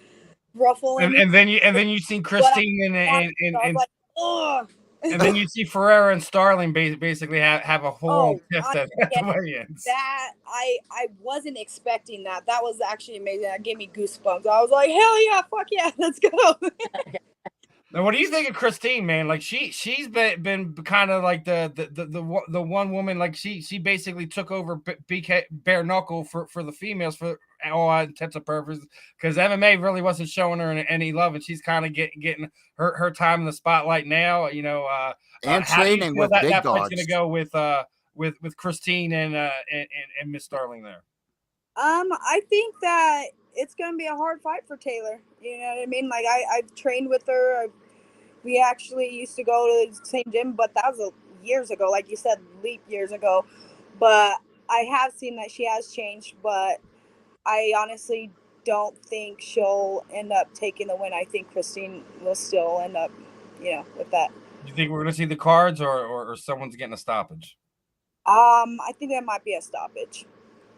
ruffle and then you seen Christine I was like, oh. And then you see Ferea and Starling basically have a whole tiff at the weigh-ins. That I wasn't expecting that. That was actually amazing. That gave me goosebumps. I was like, hell yeah, fuck yeah, let's go. Now, what do you think of Christine, man? Like she's been kind of like the one woman, like she basically took over BK bare knuckle for the females for all intents and purposes, because MMA really wasn't showing her any love, and she's kind of getting her time in the spotlight now. And training with big that dogs. fight's gonna go with Christine and Miss Starling there. I think that it's gonna be a hard fight for Taylor. You know what I mean? Like I've trained with her. We actually used to go to the same gym, but that was years ago. Like you said, leap years ago. But I have seen that she has changed. But I honestly don't think she'll end up taking the win. I think Christine will still end up, with that. You think we're gonna see the cards, or someone's getting a stoppage? I think that might be a stoppage.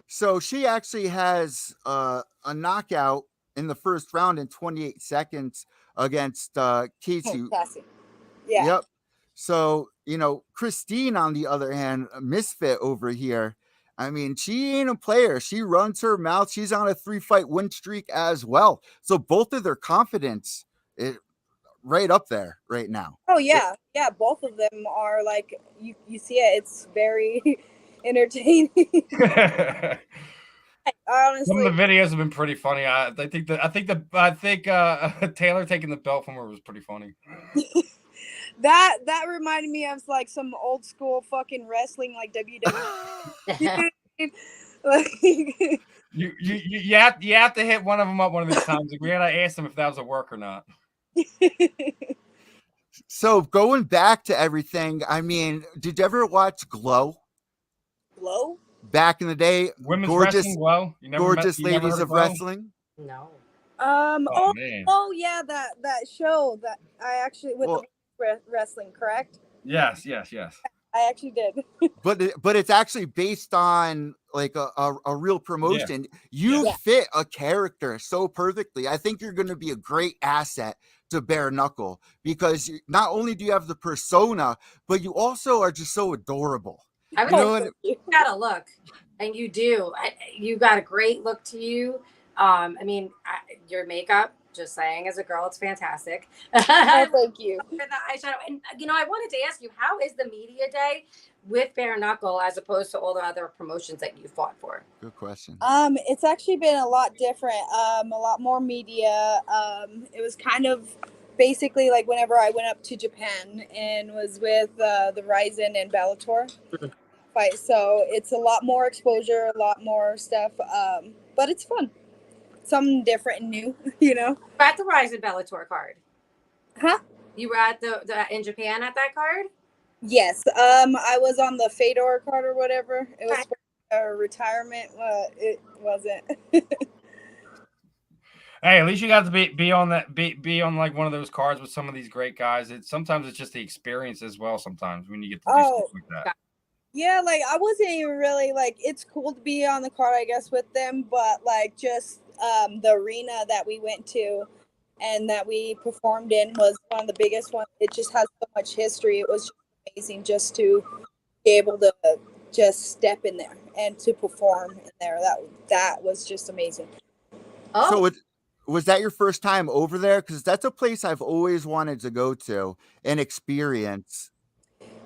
So she actually has a knockout in the first round in 28 seconds against Casey. Yeah. Yep. So, Christine, on the other hand, a misfit over here. I mean, she ain't a player. She runs her mouth. She's on a 3-fight win streak as well. So both of their confidence is right up there right now. Oh, yeah. Yeah, both of them are like, you see it. It's very entertaining. Honestly, some of the videos have been pretty funny. I think Taylor taking the belt from her was pretty funny. that reminded me of like some old school fucking wrestling, like WWE. You have to hit one of them up one of these times. We gotta ask them if that was a work or not. So going back to everything, I mean, did you ever watch Glow? Glow? Back in the day, women's wrestling, Glow. Gorgeous ladies of wrestling. No. Oh yeah, that show that I actually with the wrestling, correct? Yes. I actually did. but it's actually based on like a real promotion. Yeah. You fit a character so perfectly. I think you're going to be a great asset to bare knuckle, because not only do you have the persona, but you also are just so adorable. You got a look, and you do. You got a great look to you. Your makeup, just saying, as a girl, it's fantastic. Oh, thank you. The eyeshadow. And, I wanted to ask you, how is the media day with bare knuckle as opposed to all the other promotions that you fought for? Good question. It's actually been a lot different. A lot more media. It was kind of basically like whenever I went up to Japan and was with the Rychel and Bellator fight. So it's a lot more exposure, a lot more stuff. But it's fun. Something different and new, At the Rychel Bellator card. Huh? You were at the in Japan at that card? Yes. I was on the Fedor card or whatever. It was Okay. for retirement. It wasn't. Hey, at least you got to be on that be on like one of those cards with some of these great guys. Sometimes it's just the experience as well. Sometimes when you get to do stuff like that. Yeah, like I wasn't even really like, it's cool to be on the card, I guess, with them, but like just the arena that we went to and that we performed in was one of the biggest ones. It just has so much history. It was just amazing just to be able to just step in there and to perform in there. That was just amazing. Oh, So was that your first time over there? Because that's a place I've always wanted to go to and experience.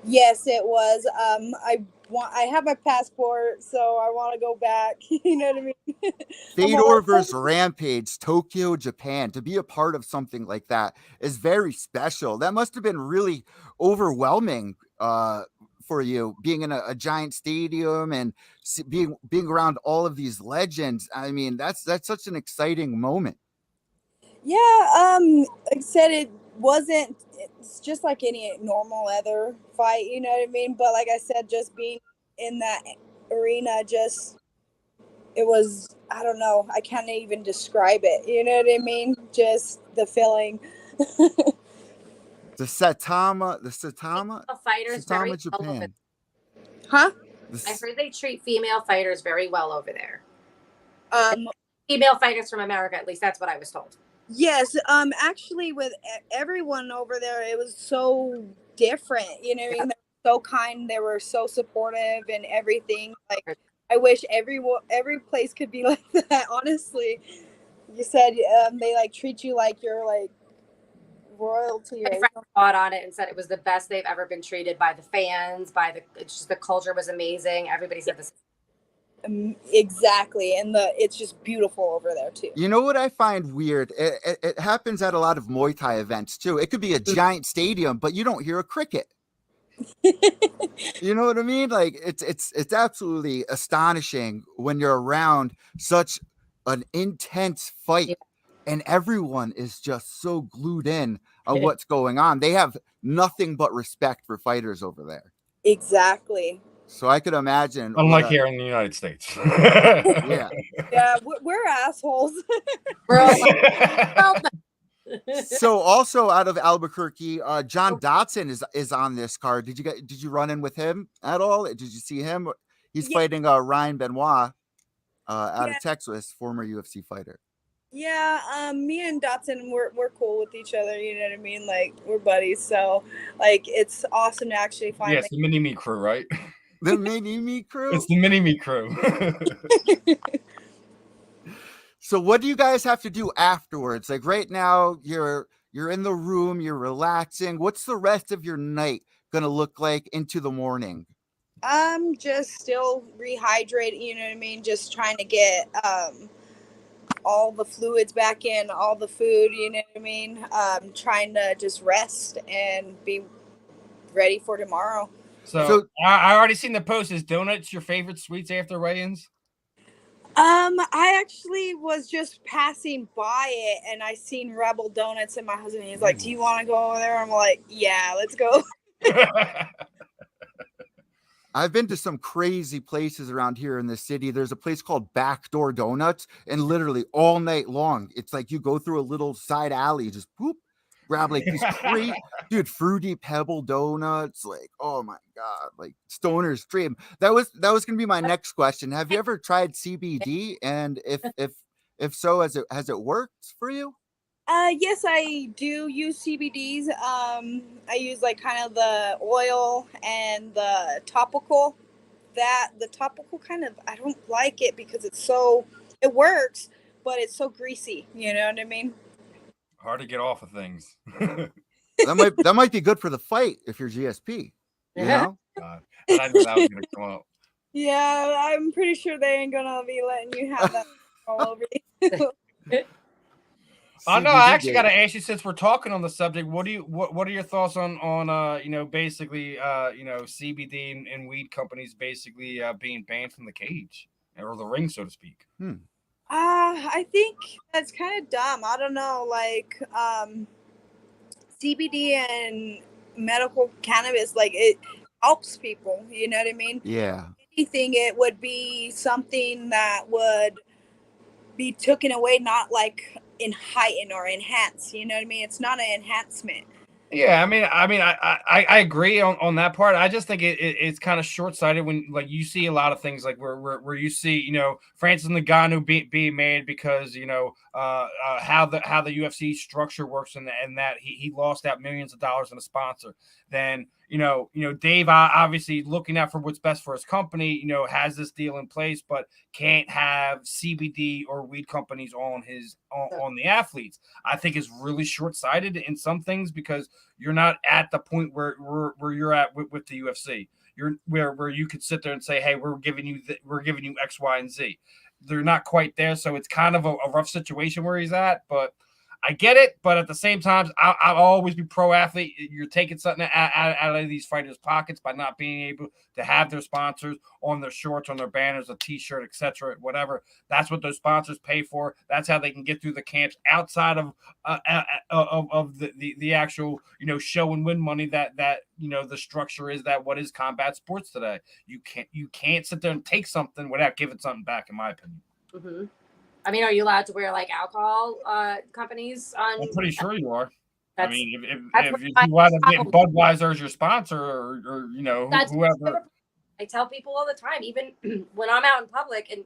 Yes, it was. I have my passport, so I want to go back. You know what I mean? Fedor versus Rampage, Tokyo, Japan. To be a part of something like that is very special. That must have been really overwhelming for you, being in a giant stadium and being around all of these legends. I mean, that's such an exciting moment. Yeah, like I said, it's just like any normal other fight, you know what I mean? But like I said, just being in that arena, it was, I don't know, I can't even describe it, you know what I mean? Just the feeling. The Satama, fighters very Satama, well over Japan. Huh? I heard they treat female fighters very well over there. Um, Female fighters from America, at least that's what I was told. Yes, actually, with everyone over there, it was so different. You know what I mean? They were so kind. They were so supportive and everything. Like, I wish every place could be like that. Honestly, you said they like treat you like you're like royalty. My friend fought on it and said it was the best they've ever been treated by the fans. It's just the culture was amazing. Everybody said this. Exactly, and it's just beautiful over there too. You know what I find weird? It happens at a lot of Muay Thai events too. It could be a giant stadium, but you don't hear a cricket. You know what I mean? Like it's absolutely astonishing when you're around such an intense fight, and everyone is just so glued in on what's going on. They have nothing but respect for fighters over there. Exactly. So I could imagine, unlike here in the United States. Yeah. Yeah, we're assholes. So also out of Albuquerque, Jon Dotson is on this card. Did you run in with him at all? Did you see him? He's fighting Ryan Benoit out of Texas, former UFC fighter. Yeah, me and Dotson, we're cool with each other. You know what I mean? Like, we're buddies. So, like, it's awesome to actually find. Yes, the mini me crew, right? The mini me crew. It's the mini me crew. So what do you guys have to do afterwards? Like right now, you're in the room, you're relaxing. What's the rest of your night gonna look like into the morning? I'm just still rehydrating. You know what I mean? Just trying to get all the fluids back in, all the food. You know what I mean? Trying to just rest and be ready for tomorrow. So I already seen the post. Is donuts your favorite sweets after weigh-ins? I actually was just passing by it and I seen Rebel Donuts and my husband, he's like, do you want to go over there? I'm like, yeah, let's go. I've been to some crazy places around here in the city. There's a place called Backdoor Donuts, and literally all night long, it's like you go through a little side alley, just whoop, grab like these crazy, dude, Fruity Pebble donuts. Like, oh my god, like stoner's dream. That was gonna be my next question. Have you ever tried CBD? And if so, has it worked for you? Yes, I do use CBDs. I use like kind of the oil and the topical. The topical kind of, I don't like it because it works, but it's so greasy. You know what I mean? Hard to get off of things. That might be good for the fight if you're GSP. You know? God, I knew that was gonna come up. Yeah, I'm pretty sure they ain't gonna be letting you have that all over you. I know. I actually got to ask you, since we're talking on the subject, what are your thoughts on basically CBD and weed companies basically being banned from the cage or the ring, so to speak? I think that's kind of dumb. I don't know. Like, CBD and medical cannabis, like it helps people. You know what I mean? Yeah. Anything, it would be something that would be taken away, not like in heighten or enhance. You know what I mean? It's not an enhancement. Yeah, I agree on that part. I just think it's kind of short sighted when like you see a lot of things like where you see Francis Ngannou being made because how the UFC structure works and that he lost out millions of dollars in a sponsor. Then Dave obviously looking out for what's best for his company. Has this deal in place, but can't have CBD or weed companies on the athletes. I think is really short sighted in some things because you're not at the point where you're at with the UFC. You're where you could sit there and say, hey, we're giving you X, Y, and Z. They're not quite there, so it's kind of a rough situation where he's at, but I get it, but at the same time, I'll always be pro athlete. You're taking something out of these fighters' pockets by not being able to have their sponsors on their shorts, on their banners, a T-shirt, etc., whatever. That's what those sponsors pay for. That's how they can get through the camps outside of the actual show and win money that the structure is that what is combat sports today. You can't sit there and take something without giving something back, in my opinion. Mm-hmm. I mean, are you allowed to wear like alcohol companies on? I'm pretty sure you are. I mean, if you that's wind up getting Budweiser as your sponsor or whoever. I tell people all the time, even when I'm out in public, and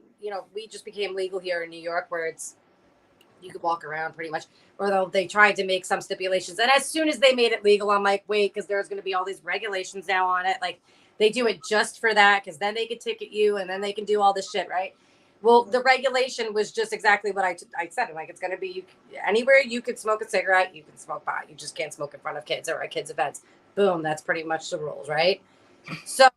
we just became legal here in New York, where you could walk around pretty much. Although they tried to make some stipulations, and as soon as they made it legal, I'm like, wait, because there's going to be all these regulations now on it. Like they do it just for that, because then they can ticket you, and then they can do all this shit, right? Well, the regulation was just exactly what I said. Like, it's going to be anywhere you could smoke a cigarette, you can smoke pot. You just can't smoke in front of kids or at kids' events. Boom. That's pretty much the rules, right? So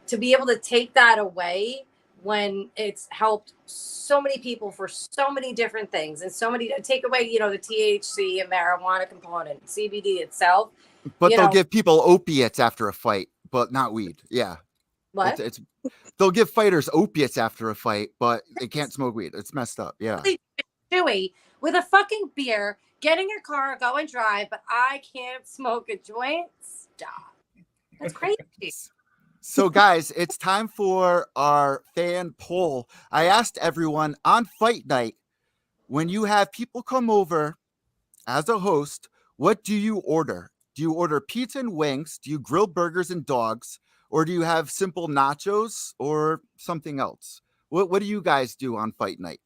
to be able to take that away when it's helped so many people for so many different things and so many, take away, the THC and marijuana component, CBD itself. But they'll give people opiates after a fight, but not weed. Yeah. What? They'll give fighters opiates after a fight, but they can't smoke weed. It's messed up. Yeah. Chewy with a fucking beer, get in your car, go and drive, but I can't smoke a joint. Stop. That's crazy. So, guys, it's time for our fan poll. I asked everyone on fight night, when you have people come over as a host, what do you order? Do you order pizza and wings? Do you grill burgers and dogs? Or do you have simple nachos or something else? What do you guys do on fight night?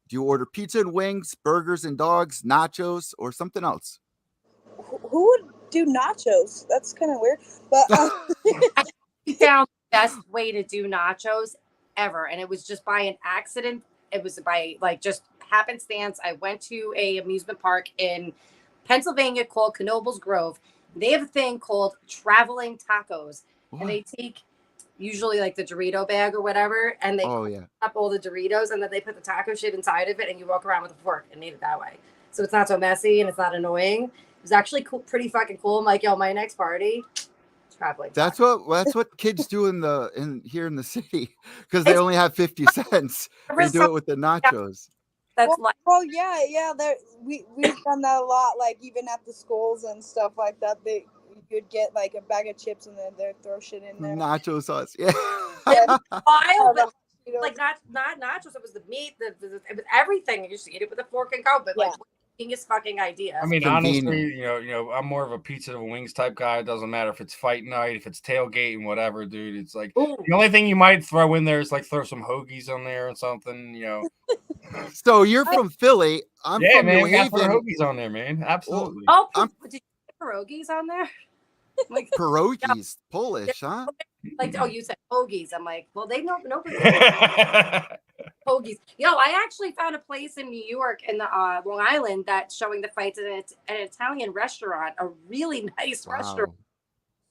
Do you order pizza and wings, burgers and dogs, nachos, or something else? Who would do nachos? That's kind of weird. But I found the best way to do nachos ever, and it was just by an accident. It was by just happenstance. I went to a amusement park in Pennsylvania called Knoebels Grove. They have a thing called traveling tacos. What? And they take usually the Dorito bag or whatever, and they up all the Doritos, and then they put the taco shit inside of it, and you walk around with a fork and eat it that way. So it's not so messy and it's not annoying. It was actually cool, pretty fucking cool. I'm like, yo, my next party, traveling. That's what kids do here in the city because they only have 50 cents. They do it with the nachos. That's yeah. We've done that a lot. Like even at the schools and stuff like that. You'd get a bag of chips and then they throw shit in there. Nacho sauce, yeah. Wild, but not nachos. It was the meat. It was everything. You just eat it with a fork and go. But genius fucking idea. I mean, honestly, I'm more of a pizza and wings type guy. It doesn't matter if it's fight night, if it's tailgating, whatever, dude. It's the only thing you might throw in there is throw some hoagies on there or something, So you're from Philly. I'm from New Haven. Throw hoagies on there, man. Absolutely. Did you put pierogies on there? Pierogies, Polish, huh? You said hoagies. I'm like, well, they know hoagies. I actually found a place in New York in the Long Island that's showing the fights at an Italian restaurant, a really nice restaurant.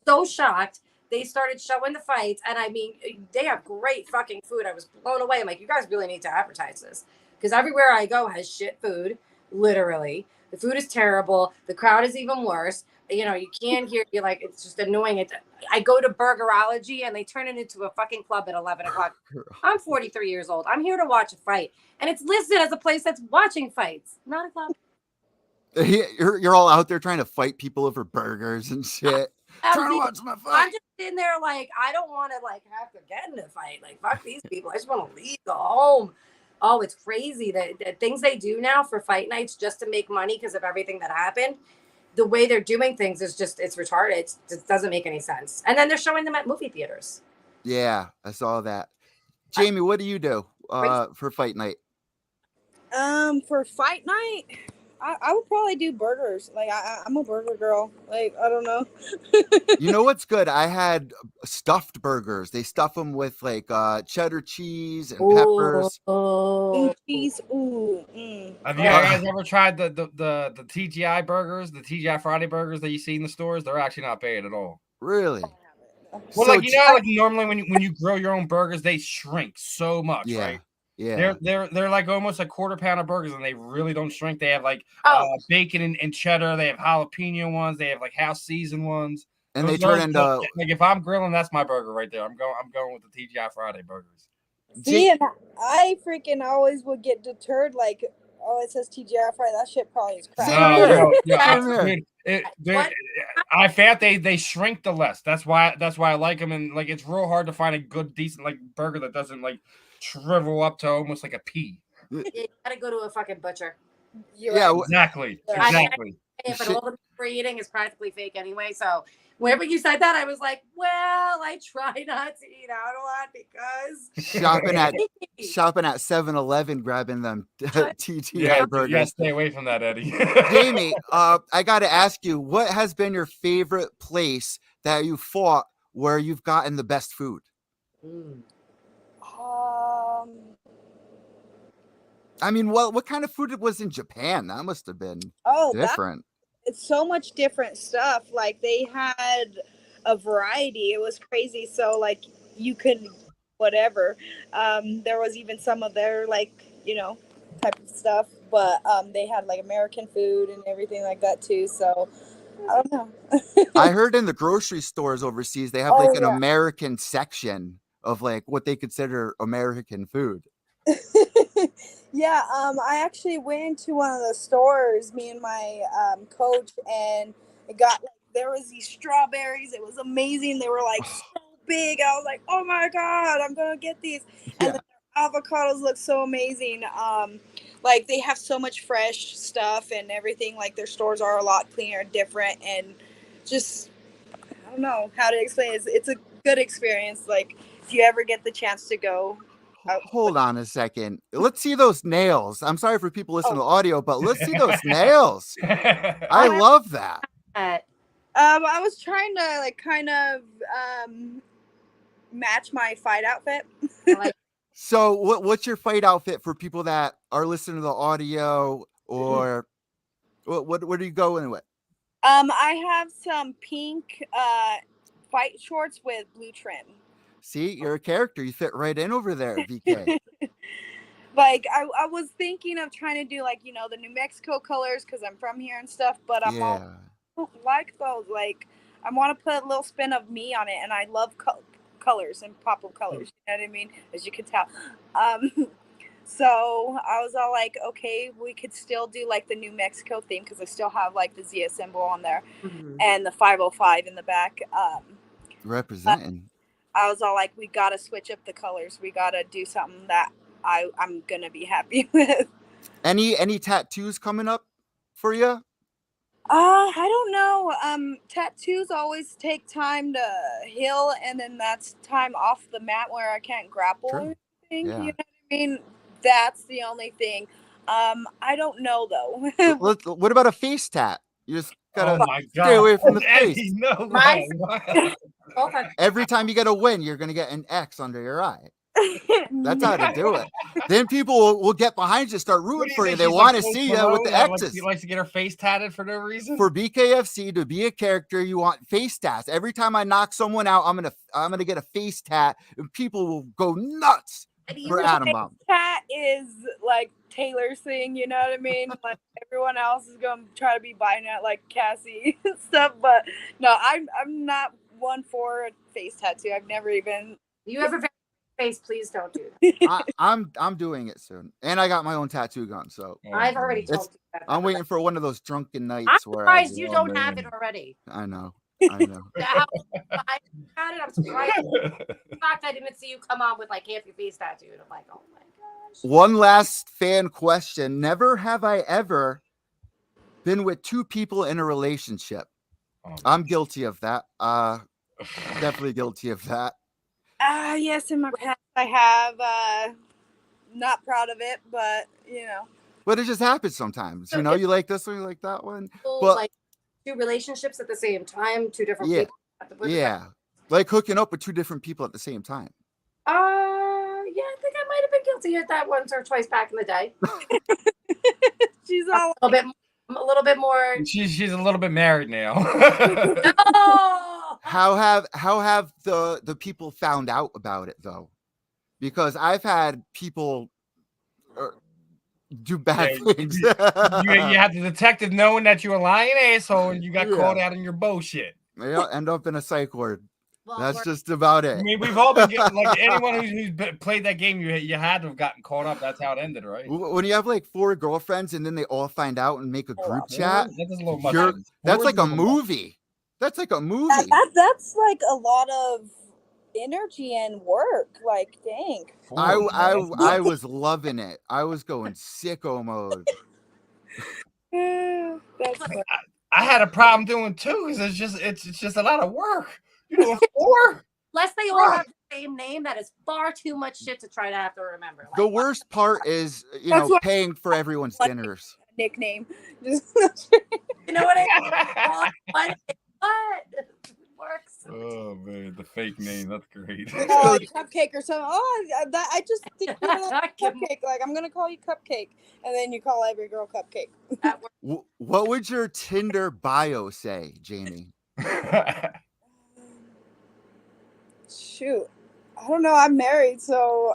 So shocked. They started showing the fights, and I mean, they have great fucking food. I was blown away. I'm like, you guys really need to advertise this because everywhere I go has shit food, literally. The food is terrible. The crowd is even worse. You can't hear. You're like, it's just annoying. I go to Burgerology and they turn it into a fucking club at 11 o'clock. I'm 43 years old. I'm here to watch a fight, and it's listed as a place that's watching fights, not a club. You're all out there trying to fight people over burgers and shit. Trying to watch my I'm fight. just sitting there like, I don't want to like have to get in a fight. Like, fuck these people. I just want to leave, go home. Oh, it's crazy that things they do now for fight nights just to make money because of everything that happened. The way they're doing things is just, it's retarded. It just doesn't make any sense. And then they're showing them at movie theaters. Yeah, I saw that. Jayme, what do you do for fight night? For fight night, I would probably do burgers. Like I'm a burger girl. Like I don't know. You know what's good? I had stuffed burgers. They stuff them with like cheddar cheese and peppers. Oh, Cheese. Ooh. Have you guys ever tried the TGI burgers, the TGI Friday burgers that you see in the stores? They're actually not bad at all. Really? Well, So like like normally when you grill your own burgers, they shrink so much, yeah, right? yeah. They're like almost like quarter pound of burgers, and they really don't shrink. They have like bacon and cheddar. They have jalapeno ones. They have like house seasoned ones. And they turn into like if I'm grilling, that's my burger right there. I'm going with the TGI Friday burgers. See, and I freaking always would get deterred. Like, oh, it says TGI Friday. That shit probably is crap. I found they shrink the less. That's why I like them, and like it's real hard to find a good decent like burger that doesn't like shrivel up to almost like a pea. You gotta go to a fucking butcher. Yeah, exactly. But all the meat we're eating is practically fake anyway. So whenever you said that, I was like, well, I try not to eat out a lot because shopping at 7-Eleven, grabbing them TGI burgers. Yeah, stay away from that, Eddie. Jayme, I got to ask you, what has been your favorite place that you fought where you've gotten the best food? I mean, what kind of food it was in Japan? That must have been different. It's so much different stuff. Like they had a variety. It was crazy. So like you could whatever. There was even some of their like, type of stuff, but they had like American food and everything like that too. So I don't know. I heard in the grocery stores overseas they have like an American section of like what they consider American food. Yeah, I actually went into one of the stores, me and my coach, and it got like there was these strawberries. It was amazing. They were like so big. I was like, oh my god, I'm gonna get these. And the avocados look so amazing. Like they have so much fresh stuff and everything. Like their stores are a lot cleaner, different, and just I don't know how to explain it. It's a good experience. Like if you ever get the chance to go. Hold on a second. Let's see those nails. I'm sorry for people listening to audio, but let's see those nails. I love that. I was trying to like kind of match my fight outfit. So what's your fight outfit for people that are listening to the audio, or what are you going with? I have some pink fight shorts with blue trim. See, you're a character. You fit right in over there, BK. Like, I was thinking of trying to do, like, the New Mexico colors because I'm from here and stuff, but I don't like those. Like, I want to put a little spin of me on it, and I love colors and pop-up colors. You know what I mean? As you can tell. So I was all like, okay, we could still do, like, the New Mexico theme because I still have, like, the Zia symbol on there and the 505 in the back. Representing. I was all like, we got to switch up the colors. We got to do something that I'm going to be happy with. Any tattoos coming up for you? I don't know. Tattoos always take time to heal, and then that's time off the mat where I can't grapple or anything. Yeah. You know what I mean? That's the only thing. I don't know, though. What about a face tat? You just gotta stay away from the face. Every time you get a win, you're gonna get an X under your eye. That's how to do it. Then people will get behind you, start rooting for you. They want to see you with the X's. She likes to get her face tatted for no reason. For BKFC to be a character, you want face tats. Every time I knock someone out, I'm gonna get a face tat, and people will go nuts for Atom Bomb. Tat is like Taylor's thing, you know what I mean? Like everyone else is gonna try to be buying it like Cassie and stuff, but no, I'm not one for a face tattoo. I've never even. You have a Face, please don't do that. I'm doing it soon, and I got my own tattoo gun, so I've already It's- told you that. I'm waiting for one of those drunken nights I'm where I surprised you don't have it already. I know. I got it. I'm surprised. In fact, I didn't see you come on with like half your face tattooed. I'm like, oh my gosh. One last fan question. Never have I ever been with two people in a relationship. I'm guilty of that. Definitely guilty of that. Yes, in my past I have. Not proud of it, but you know. But it just happens sometimes. So you know, you like this one, you like that one. But like two relationships at the same time, two different people. Yeah. Like hooking up with two different people at the same time. Yeah, I think I might have been guilty of that once or twice back in the day. She's all a little bit more. She's a little bit married now. No! How have the people found out about it though? Because I've had people do bad things. You had the detective knowing that you were lying asshole and you got caught out in your bullshit. Yeah, end up in a psych ward. Well, that's just about it. I mean, we've all been getting, like anyone who's played that game, you had to have gotten caught up. That's how it ended, right? When you have like 4 girlfriends and then they all find out and make a group chat, that's a little much. That's like a movie. That's like a movie. That's like a lot of energy and work. Like, dang. I was loving it. I was going sicko mode. I had a problem doing 2 because it's just a lot of work. You know, 4. Unless they all have the same name, that is far too much shit to try to have to remember. Like, The worst part is, paying for everyone's dinners. Nickname. You know what I mean? What? It works. Oh man, the fake name. That's great. Like Cupcake or something. I just think you're Cupcake. Like, I'm gonna call you Cupcake, and then you call every girl Cupcake. What would your Tinder bio say, Jayme? Shoot, I don't know. I'm married, so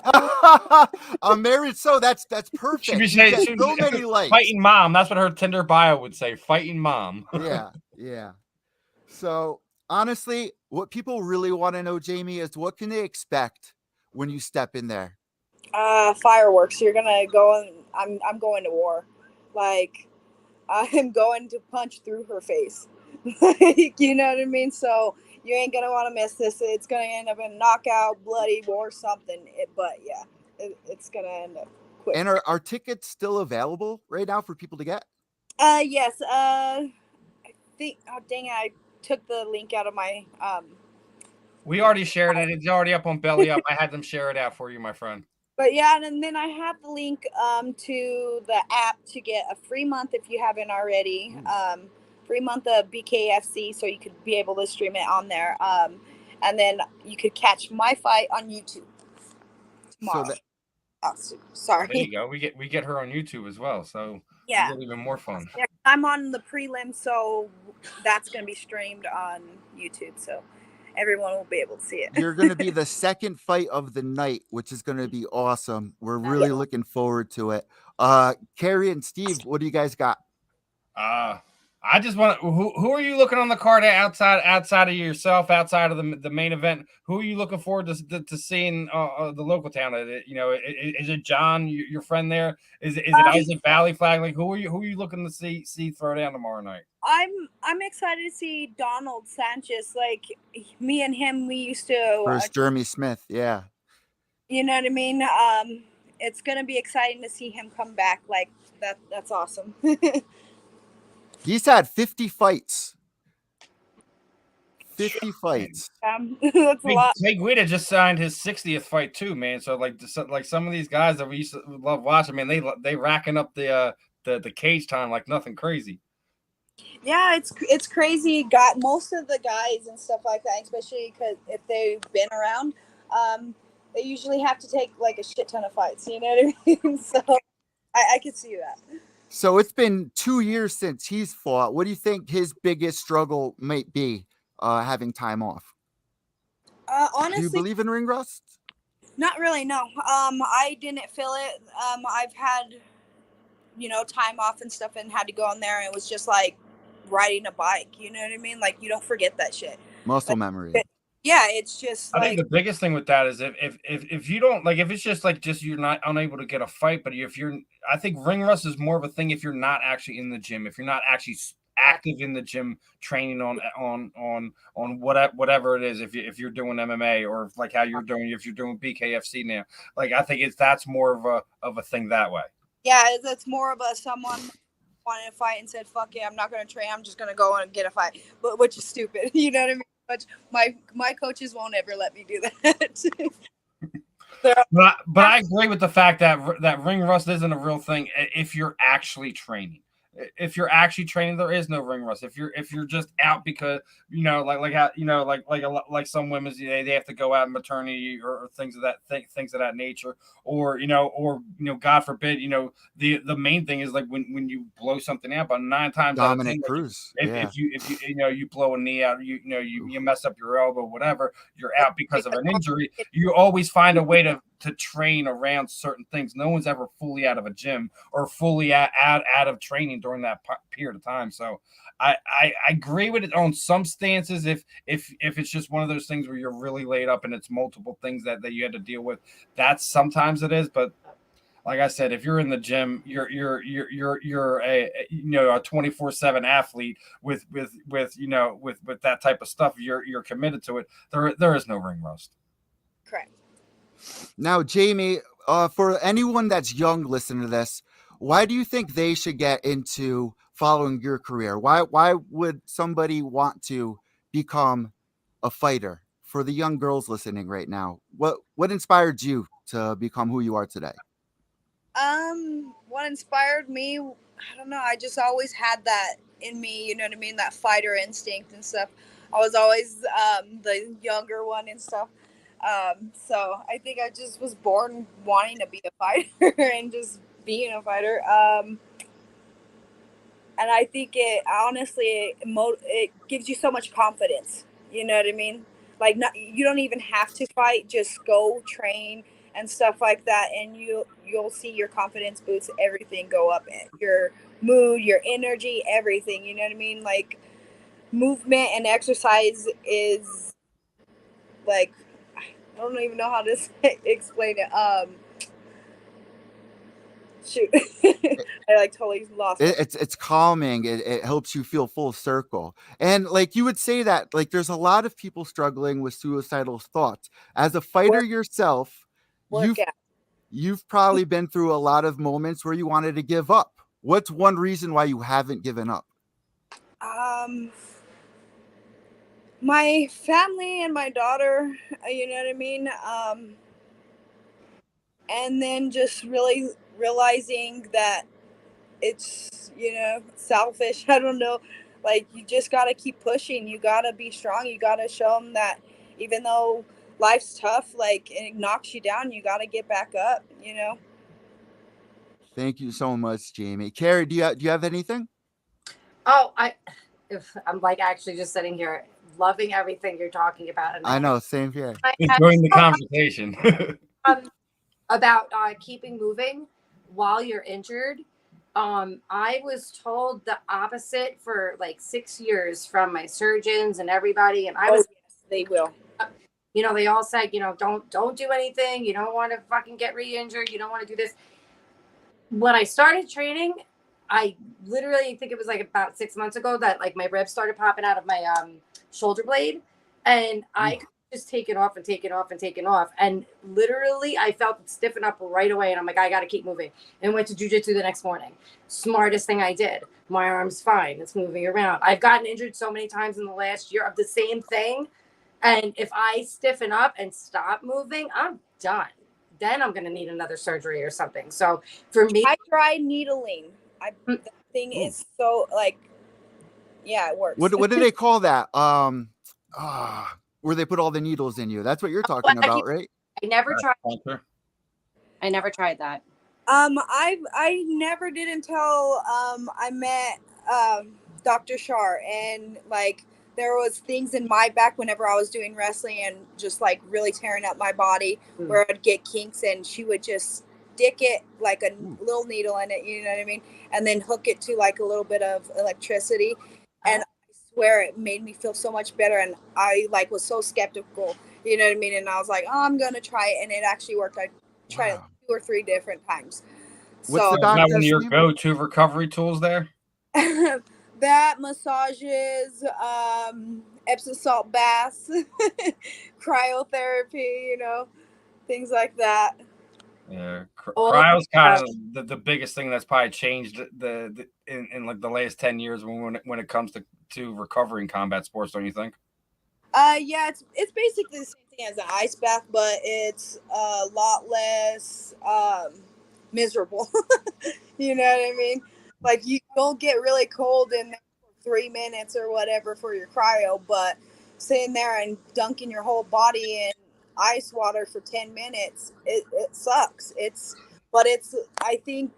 I'm married, so that's perfect. Should be saying so many likes. Fighting mom. That's what her Tinder bio would say. Fighting mom. Yeah. So honestly, what people really want to know, Jayme, is what can they expect when you step in there? Fireworks. You're gonna go, and I'm going to war. Like, I'm going to punch through her face. Like, you know what I mean? So you ain't gonna want to miss this. It's gonna end up in knockout, bloody, war, something. It's gonna end up quick. And are tickets still available right now for people to get? Yes. I think. Oh dang it! I took the link out of my. We already shared it. It's already up on Belly Up. I had them share it out for you, my friend. But yeah, and then I have the link to the app to get a free month if you haven't already. Free month of BKFC, so you could be able to stream it on there. And then you could catch my fight on YouTube tomorrow. Sorry. There you go. We get her on YouTube as well, so yeah, it's even more fun. Yeah, I'm on the prelim, so that's going to be streamed on YouTube, so everyone will be able to see it. You're going to be the second fight of the night, which is going to be awesome. We're really looking forward to it. Kerry and Steve, what do you guys got? I just want to, who are you looking on the card outside of yourself, outside of the main event? Who are you looking forward to seeing the local town? Is it John, your friend there? Is it Isaac Valley Flag? Like who are you looking to see throw down tomorrow night? I'm excited to see Donald Sanchez. Like me and him, we used to versus Jeremy Smith. Yeah, you know what I mean. It's gonna be exciting to see him come back. Like that's awesome. He's had 50 fights. 50 fights. That's a lot. Jay Guida just signed his 60th fight too, man. So like some of these guys that we used to love watching, man, they racking up the cage time like nothing crazy. Yeah, it's crazy. Got most of the guys and stuff like that, especially because if they've been around, they usually have to take like a shit ton of fights. You know what I mean? So I could see that. So it's been 2 years since he's fought. What do you think his biggest struggle might be, having time off? Honestly, do you believe in ring rust? Not really, no. I didn't feel it. I've had, time off and stuff and had to go on there. And it was just like riding a bike. You know what I mean? Like you don't forget that shit. Muscle memory. yeah, it's just I like, think the biggest thing with that is if you don't like, if it's just like you're not unable to get a fight, but if you're, I think ring rust is more of a thing if you're not actually in the gym, if you're not actually active in the gym training on whatever it is, if you're doing MMA or like how you're doing, if you're doing BKFC now, like I think that's more of a thing that way. yeah, that's more of a someone wanted to fight and said, "Fuck yeah, I'm not going to train. I'm just going to go and get a fight," but which is stupid. You know what I mean? But my coaches won't ever let me do that. But I agree with the fact that ring rust isn't a real thing if you're actually training. If you're actually training, there is no ring rust. If you're just out because like how like some women they have to go out in maternity or things of that nature, or God forbid, the main thing is like when you blow something out, but 9 times out of 10, Dominic Cruz. if you blow a knee out, you mess up your elbow, whatever, you're out because of an injury. You always find a way to train around certain things. No one's ever fully out of a gym or fully out of training during that period of time. So I agree with it on some stances. If it's just one of those things where you're really laid up and it's multiple things that you had to deal with, that's sometimes it is. But like I said, if you're in the gym, you're a 24/7 athlete with that type of stuff. You're committed to it. There is no ring rust. Correct. Now, Jayme, for anyone that's young listening to this, why do you think they should get into following your career? Why would somebody want to become a fighter? For the young girls listening right now, what inspired you to become who you are today? What inspired me, I don't know. I just always had that in me, you know what I mean? That fighter instinct and stuff. I was always the younger one and stuff. So I think I just was born wanting to be a fighter and just being a fighter. And I think it honestly, it gives you so much confidence. You know what I mean? Like, you don't even have to fight. Just go train and stuff like that, and you'll see your confidence boost, everything go up, your mood, your energy, everything. You know what I mean? Like, movement and exercise is like, I don't even know how to explain it. Shoot, I like totally lost it. It's calming. It helps you feel full circle. And like you would say that like there's a lot of people struggling with suicidal thoughts. As a fighter yourself, you've probably been through a lot of moments where you wanted to give up. What's one reason why you haven't given up? My family and my daughter, you know what I mean? And then just really realizing that it's, selfish. I don't know. Like, you just got to keep pushing. You got to be strong. You got to show them that even though life's tough, like, it knocks you down, you got to get back up, Thank you so much, Jayme. Kerry, do you have anything? Oh, I'm like actually just sitting here loving everything you're talking about. And I know, same here. Enjoying the conversation. About keeping moving while you're injured. I was told the opposite for like 6 years from my surgeons and everybody, and yes, they will. They all said, don't do anything. You don't want to fucking get re-injured. You don't want to do this. When I started training, I literally think it was like about 6 months ago that like my ribs started popping out of my shoulder blade, and I could just take it off and take it off and take it off, and literally I felt it stiffen up right away, and I'm like, I got to keep moving, and went to jiu-jitsu the next morning. Smartest thing I did. My arm's fine. It's moving around. I've gotten injured so many times in the last year of the same thing, and if I stiffen up and stop moving, I'm done. Then I'm going to need another surgery or something. So for me, I tried needling. That thing is so like, yeah, it works. What do they call that? Where they put all the needles in you. That's what you're talking about, right? I never tried that. I never did until I met Dr. Shar, and like there was things in my back whenever I was doing wrestling and just like really tearing up my body where I'd get kinks, and she would just stick it like a little needle in it, you know what I mean, and then hook it to like a little bit of electricity, and I swear it made me feel so much better. And I like was so skeptical, you know what I mean? And I was like, oh, I'm going to try it. And it actually worked. I tried it 2 or 3 different times. What's So the Is that one of doctor's your name? go-to recovery tools there? that, massages, Epsom salt baths, cryotherapy, you know, things like that. Yeah, All cryo's kind of of the biggest thing that's probably changed in like the last 10 years when it comes to recovery in combat sports, don't you think? Yeah, it's basically the same thing as an ice bath, but it's a lot less miserable. You know what I mean? Like you don't get really cold in there for 3 minutes or whatever for your cryo, but sitting there and dunking your whole body in ice water for 10 minutes, it sucks. But I think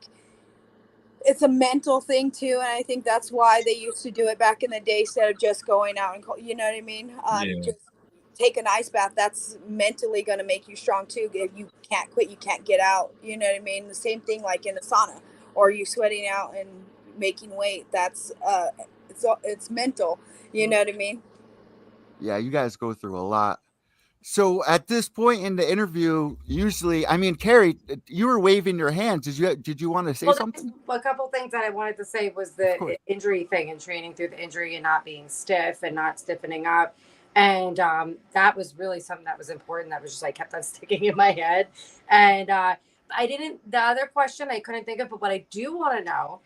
it's a mental thing too, and I think that's why they used to do it back in the day instead of just going out and you know what I mean. Yeah. Just take an ice bath. That's mentally going to make you strong too. If you can't quit, you can't get out, you know what I mean. The same thing like in a sauna or you sweating out and making weight. That's it's mental, you know what I mean. Yeah, you guys go through a lot. So at this point in the interview, usually, I mean, Kerry, you were waving your hands. Did you want to say something? A couple things that I wanted to say was Of the course. injury thing and training through the injury and not being stiff and not stiffening up. And that was really something that was important. That was just like kept on sticking in my head. And the other question I couldn't think of, but what I do want to know,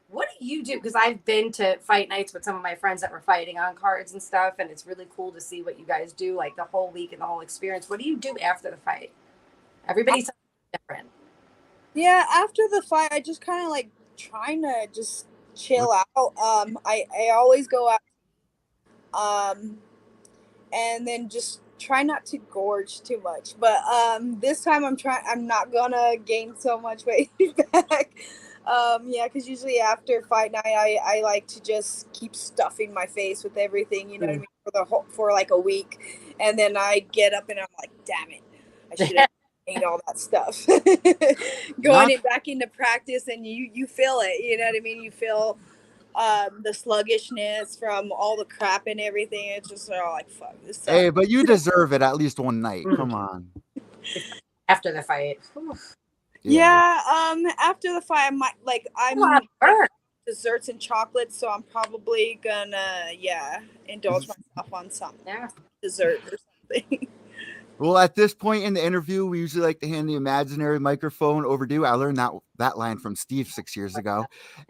what do you do? Because I've been to fight nights with some of my friends that were fighting on cards and stuff. And it's really cool to see what you guys do, like the whole week and the whole experience. What do you do after the fight? Everybody's different. Yeah, after the fight, I just kind of like trying to just chill out. I always go out, and then just try not to gorge too much. But this time I'm not gonna gain so much weight back. Yeah, because usually after fight night, I like to just keep stuffing my face with everything, you know what I mean, for like a week, and then I get up and I'm like, damn it, I should have ate all that stuff. Going back into practice, and you feel it, you know what I mean. You feel the sluggishness from all the crap and everything. It's just like, fuck this sucks. Hey, but you deserve it at least one night. Come on. After the fight. Yeah. After the fight, I might I'm desserts and chocolates, so I'm probably gonna indulge myself on some dessert or something. Well, at this point in the interview, we usually like to hand the imaginary microphone over to you. I learned that line from Steve 6 years ago.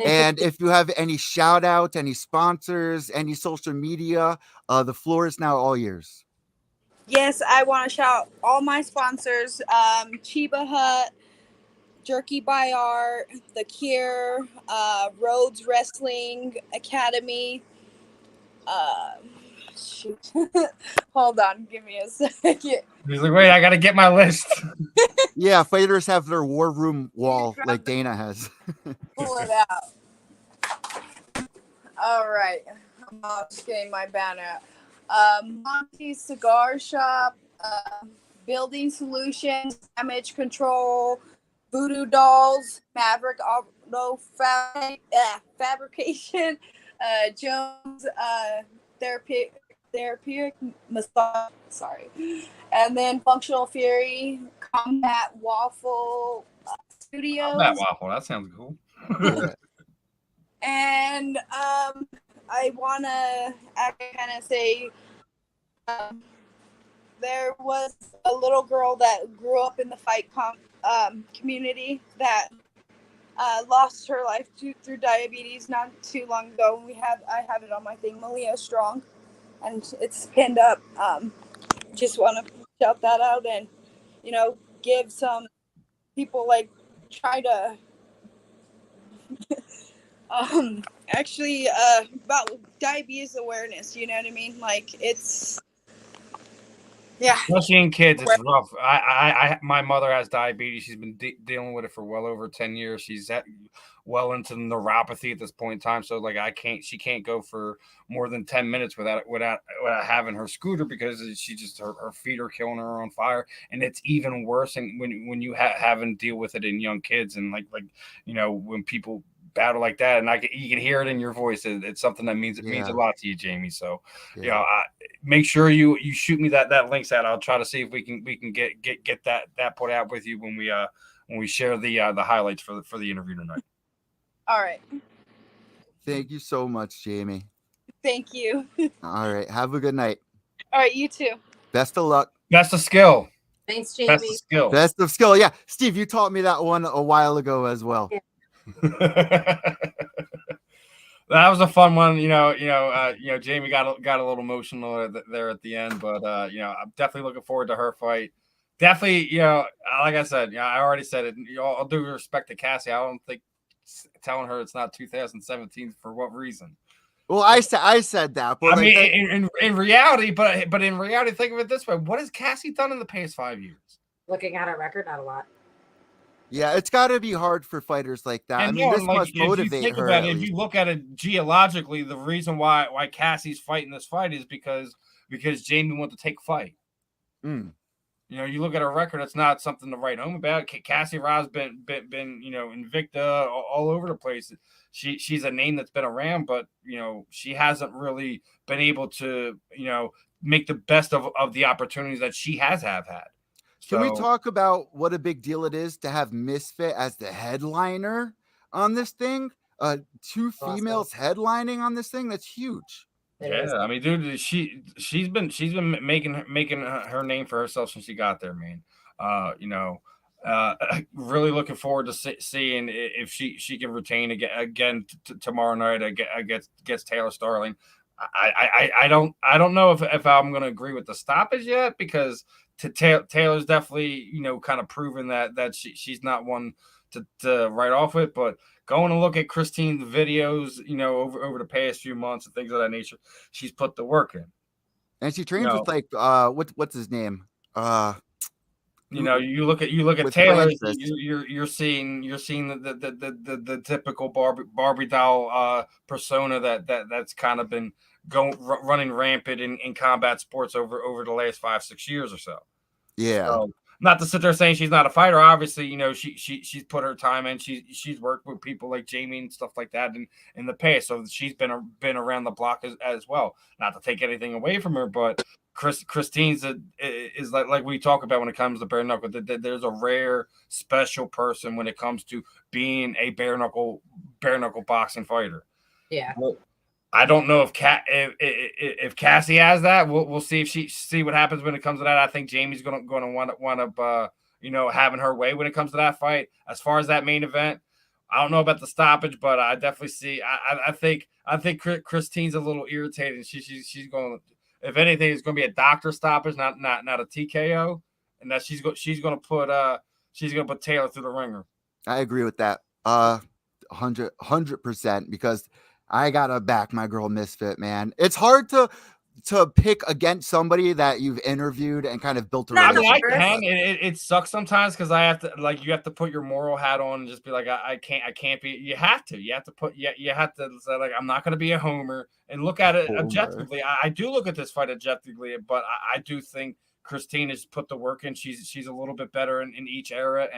And if you have any shout outs, any sponsors, any social media, the floor is now all yours. Yes, I want to shout all my sponsors, Chiba Hut, Jerky by Art, The Cure, Rhodes Wrestling Academy. Shoot. Hold on, give me a second. He's like, wait, I got to get my list. Yeah, fighters have their war room wall like Dana has. Pull it out. All right. I'm just getting my banner out. Monty's Cigar Shop, Building Solutions, Damage Control, Voodoo Dolls, Maverick Auto Fabrication, Jones Therapeutic Massage, and then Functional Fury, Combat Waffle Studios. Combat Waffle, that sounds cool. Yeah. And I want to kind of say there was a little girl that grew up in the fight community that lost her life through diabetes not too long ago. I have it on my thing, Malia Strong, and it's pinned up. Just want to shout that out and, give some people try to about diabetes awareness, you know what I mean? It's especially in kids, it's rough. My mother has diabetes. She's been dealing with it for well over 10 years. She's well into neuropathy at this point in time. So she can't go for more than 10 minutes without having her scooter, because her feet are killing her on fire. And it's even worse when you having to deal with it in young kids, and when battle like that, and you can hear it in your voice. It's something that means a lot to you, Jayme. So, you know, make sure you shoot me that links out. I'll try to see if we can get that put out with you when we share the highlights for the interview tonight. All right. Thank you so much, Jayme. Thank you. All right. Have a good night. All right, you too. Best of luck. Best of skill. Thanks, Jayme. Best of skill. Best of skill. Yeah. Steve, you taught me that one a while ago as well. Yeah. That was a fun one. Jayme got a little emotional there at the end, but I'm definitely looking forward to her fight. Definitely, like I said, I already said it. All due respect to Cassie, I don't think telling her it's not 2017 for what reason. Well, I said that, but I mean, in reality, but in reality, think of it this way: what has Cassie done in the past 5 years? Looking at her record, not a lot. Yeah, it's got to be hard for fighters like that. And I mean, this must motivate her. If you look at it geologically, the reason why Cassie's fighting this fight is because Jayme wanted to take a fight. Mm. You look at her record; it's not something to write home about. Cassie Ra's been Invicta all over the place. She's a name that's been around, but she hasn't really been able to make the best of the opportunities that she have had. Can we talk about what a big deal it is to have Misfit as the headliner on this thing? 2 females headlining on this thing. That's huge. Yeah, I mean, dude, she's been making her name for herself since she got there, man. Really looking forward to seeing if she can retain again tomorrow night against Taylor Starling. I don't know if I'm going to agree with the stoppage yet, because Taylor's definitely kind of proven that she's not one to write off with, but going to look at Christine's videos, over the past few months and things of that nature, she's put the work in. And she trains with like what's his name? You look at Taylor, you're seeing the typical Barbie doll persona that's kind of been running rampant in combat sports over the last 5-6 years or so. Yeah. So, not to sit there saying she's not a fighter. Obviously, she's put her time in. She's worked with people like Jayme and stuff like that in the past. So she's been around the block as well. Not to take anything away from her, but Christine's is like we talk about when it comes to bare knuckle. There's a rare, special person when it comes to being a bare knuckle boxing fighter. Yeah. Well, I don't know if Cassie has that. We'll see if see what happens when it comes to that. I think Jayme's going to wind up having her way when it comes to that fight. As far as that main event, I don't know about the stoppage, but I definitely see. I think Christine's a little irritated. She's going. If anything, it's going to be a doctor stoppage, not a TKO, and that she's going to put Taylor through the ringer. I agree with that 100% because I gotta back my girl Misfit, man. It's hard to pick against somebody that you've interviewed and kind of built a relationship. I mean, it sucks sometimes because I have to you have to put your moral hat on and just be like, I can't be. You have to say like, I'm not going to be a homer and look at it objectively. I do look at this fight objectively, but I do think Christine has put the work in. She's a little bit better in each area,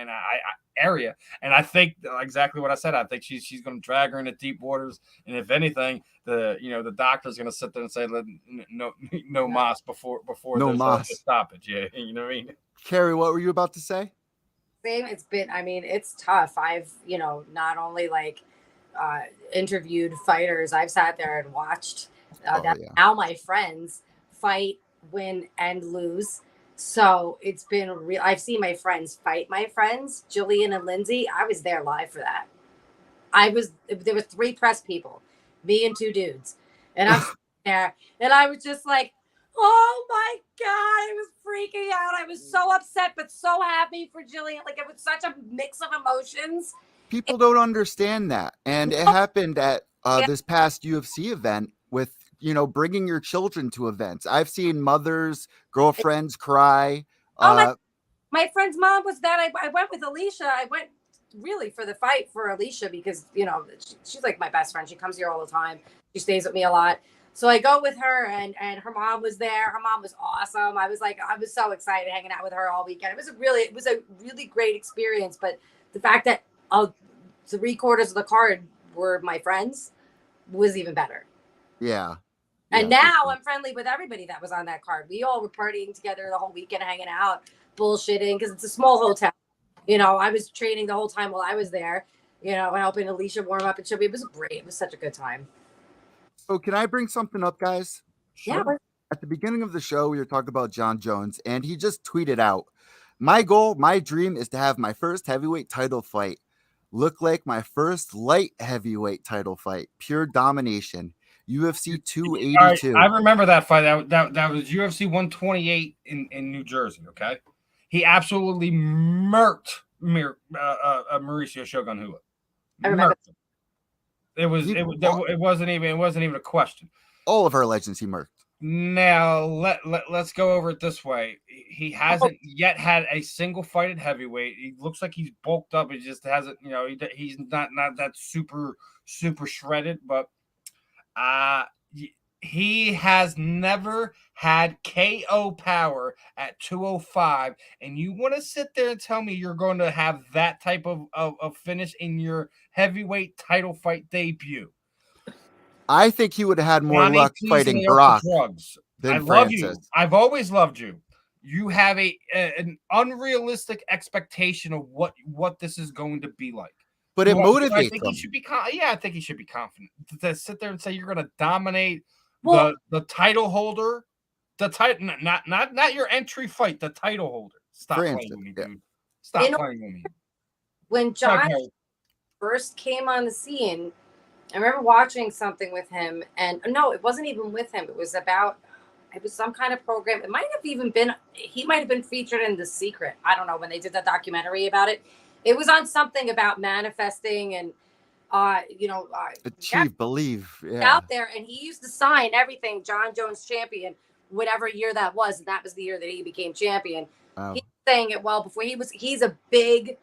and I think exactly what I said. I think she's going to drag her into deep waters, and if anything, the doctor's going to sit there and say no mas before no mas stoppage. Yeah, you know what I mean. Kerry, what were you about to say? Same. It's tough. I've not only interviewed fighters. I've sat there and watched now my friends fight, win and lose. So it's been real. I've seen my friends fight my friends, Jillian and Lindsay. I was there live for that. There were 3 press people, me and 2 dudes. And I'm there and I was just like, oh my God, I was freaking out. I was so upset, but so happy for Jillian. Like, it was such a mix of emotions. People don't understand that. And it happened at this past UFC event with bringing your children to events. I've seen mothers, girlfriends cry. My friend's mom was that. I went with Alicia. I went really for the fight for Alicia because, she's like my best friend. She comes here all the time. She stays with me a lot. So I go with her and her mom was there. Her mom was awesome. I was so excited hanging out with her all weekend. It was a really great experience. But the fact that 3/4 of the card were my friends was even better. Yeah. And now I'm friendly with everybody that was on that card. We all were partying together the whole weekend, hanging out, bullshitting, because it's a small hotel. I was training the whole time while I was there, helping Alicia warm up and shit. It was great. It was such a good time. So can I bring something up, guys? Sure. Yeah. At the beginning of the show, we were talking about Jon Jones, and he just tweeted out, my goal, my dream is to have my first heavyweight title fight look like my first light heavyweight title fight. Pure domination. UFC 282. I remember that fight. That was UFC 128 in New Jersey. Okay, he absolutely murked Mauricio Shogun Rua. I remember. It wasn't even a question. All of our legends he murked. Now let's go over it this way. He hasn't yet had a single fight at heavyweight. He looks like he's bulked up. He just hasn't, he's not that super shredded, but he has never had KO power at 205. And you want to sit there and tell me you're going to have that type of finish in your heavyweight title fight debut? I think he would have had more luck fighting Brock than I Francis. love you. I've always loved you. You have an unrealistic expectation of what this is going to be like. But it motivates I think him. He should be. I think he should be confident to sit there and say you're going to dominate the title holder, the title, not your entry fight, the title holder. Stop playing with me, dude. Stop playing with me. When Jon first came on the scene, I remember watching something with him, and no, it wasn't even with him. It was some kind of program. It might have even been, he might have been featured in The Secret. I don't know, when they did that documentary about it. It was on something about manifesting and, achieve, believe, out there. And he used to sign everything, Jon Jones champion, whatever year that was. And that was the year that he became champion. Wow. He's saying it well before he's a big,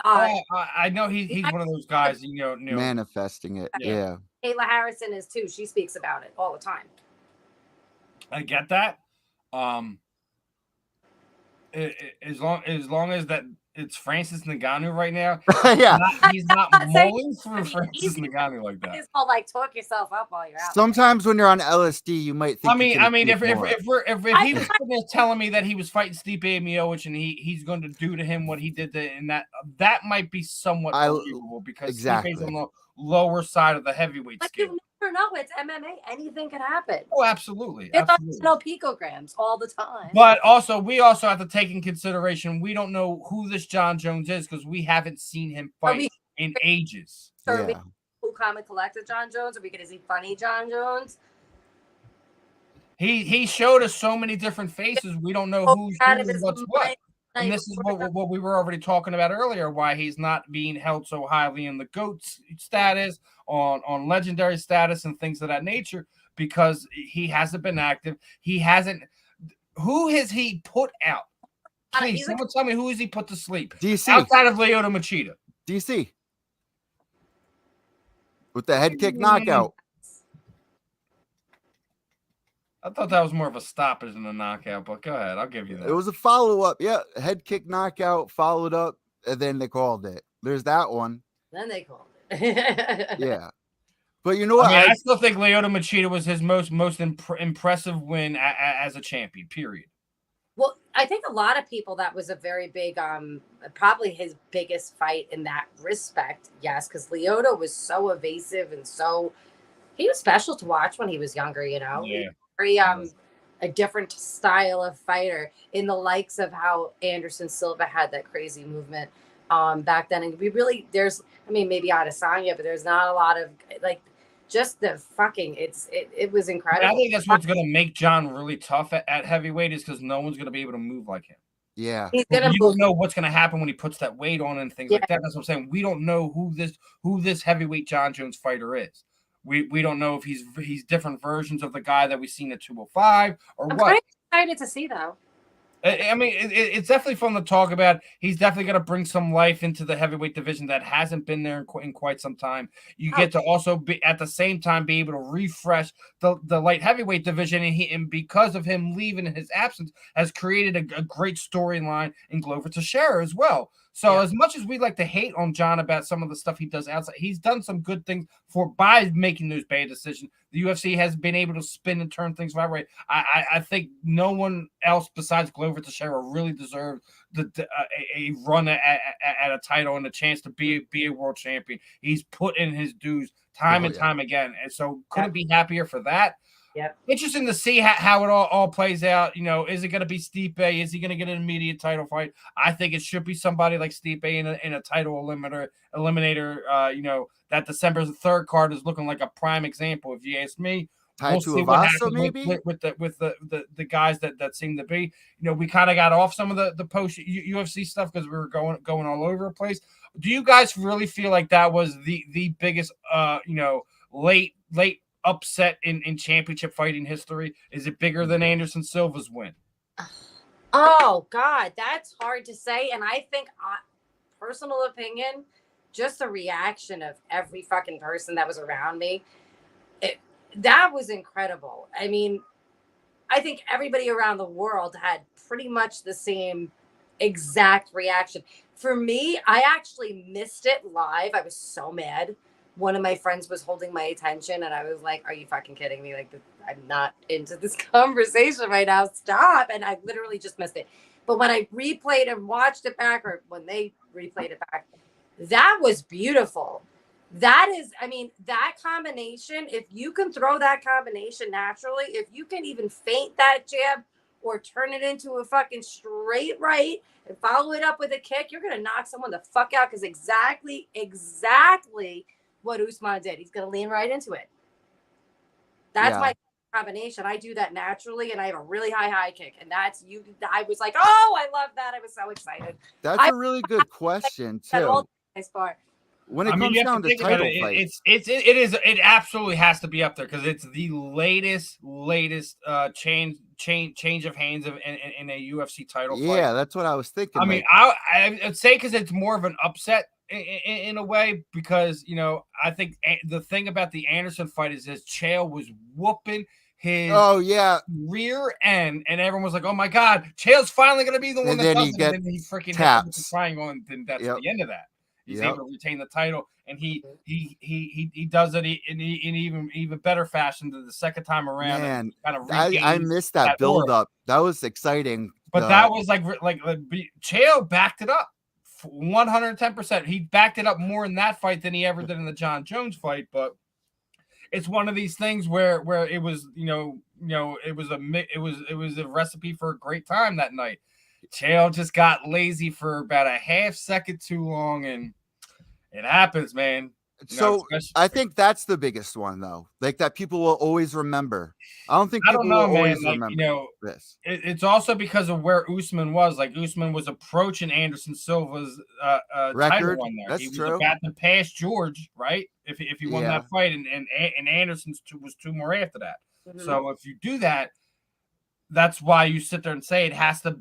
I know he's one of those guys, manifesting it. Yeah. Kayla Harrison is too. She speaks about it all the time. I get that. As long as that it's Francis Ngannou right now. Yeah. He's not mulling through Francis Ngannou like that. It's all like talk yourself up while you're out. Sometimes when you're on LSD, you might think. I mean, if he was telling me that he was fighting Stipe Miocic and he's going to do to him what he did and that might be somewhat believable because Stipe's on the lower side of the heavyweight scale. You never know. It's MMA. Anything can happen. Oh, absolutely. It's no picograms all the time. But we also have to take in consideration we don't know who this Jon Jones is because we haven't seen him fight in ages. Are we who comic collected Jon Jones? Are we going to see funny Jon Jones? He showed us so many different faces. We don't know who's what's what. And this is what we were already talking about earlier, why he's not being held so highly in the GOAT status, on legendary status and things of that nature, because he hasn't been active. He hasn't. Who has he put out? Please, someone tell me who has he put to sleep? DC. Outside of Lyoto Machida. DC. With the head kick knockout. I thought that was more of a stoppage than a knockout, but go ahead. I'll give you that. It was a follow-up. Yeah, head kick knockout, followed up, and then they called it. There's that one. Then they called it. Yeah. But you know what? I still think Lyoto Machida was his most impressive win as a champion, period. Well, I think a lot of people, that was a very big, probably his biggest fight in that respect. Yes, because Lyoto was so evasive and he was special to watch when he was younger, Yeah. Very, a different style of fighter in the likes of how Anderson Silva had that crazy movement back then. And maybe Adesanya, but there's not a lot of just the fucking, it was incredible. I think that's what's going to make Jon really tough at heavyweight is because no one's going to be able to move like him. Yeah. He's gonna you don't know what's going to happen when he puts that weight on and things like that. That's what I'm saying. We don't know who this heavyweight Jon Jones fighter is. We don't know if he's different versions of the guy that we've seen at 205 or what. I'm excited to see, though. I mean, it's definitely fun to talk about. He's definitely going to bring some life into the heavyweight division that hasn't been there in quite some time. You get to also be at the same time be able to refresh the light heavyweight division, and because of him leaving in his absence, has created a great storyline in Glover Teixeira as well. So as much as we like to hate on Jon about some of the stuff he does outside, he's done some good things by making those bad decisions. The UFC has been able to spin and turn things that way. I think no one else besides Glover Teixeira really deserved a run at a title and a chance to be a world champion. He's put in his dues time and time again, and so couldn't be happier for that. Yep. Interesting to see how it all plays out. You know, is it going to be Stipe? Is he going to get an immediate title fight? I think it should be somebody like Stipe in a title eliminator. You know, that December 3rd card is looking like a prime example, if you ask me. We'll see what happens maybe with the guys that seem to be. You know, we kind of got off some of the post UFC stuff because we were going all over the place. Do you guys really feel like that was the biggest you know, late upset in championship fighting history? Is it bigger than Anderson Silva's win? Oh God, that's hard to say. And I think, personal opinion, just the reaction of every fucking person that was around me, that was incredible. I mean, I think everybody around the world had pretty much the same exact reaction. For me, I actually missed it live. I was so mad. One of my friends was holding my attention and I was like, are you fucking kidding me? Like, I'm not into this conversation right now. Stop. And I literally just missed it. But when I replayed and watched it back, or when they replayed it back, that was beautiful. That is, I mean, that combination, if you can throw that combination naturally, if you can even feint that jab or turn it into a fucking straight right and follow it up with a kick, you're going to knock someone the fuck out, because exactly what Usman did. He's going to lean right into it. That's my combination. I do that naturally, and I have a really high kick, and that's you. I was like, oh, I love that. I was so excited. That's a really good question too. When it comes down to title fights, it absolutely has to be up there because it's the latest change of hands in a UFC title fight. Yeah, that's what I was thinking. I mean, I'd say because it's more of an upset in a way, because, you know, I think the thing about the Anderson fight is his Chael was whooping his rear end, and everyone was like, oh my God, Chael's finally going to be the one that does it. And then he freaking hits the triangle, and then that's the end of that. He's able to retain the title, and he does it in even better fashion the second time around. Man, kind of I missed that build up. That was exciting. But that was like Chael backed it up 110%. He backed it up more in that fight than he ever did in the Jon Jones fight. But it's one of these things where it was, it was a recipe for a great time that night. Chael just got lazy for about a half second too long, and it happens, man. So I think that's the biggest one, though, like that people will always remember. I don't think people will always remember this. It's also because of where Usman was. Like, Usman was approaching Anderson Silva's record. Title there. That's he was true. about to pass George, right? If he won that fight, and Anderson's was two more after that. Mm-hmm. So if you do that, that's why you sit there and say it has to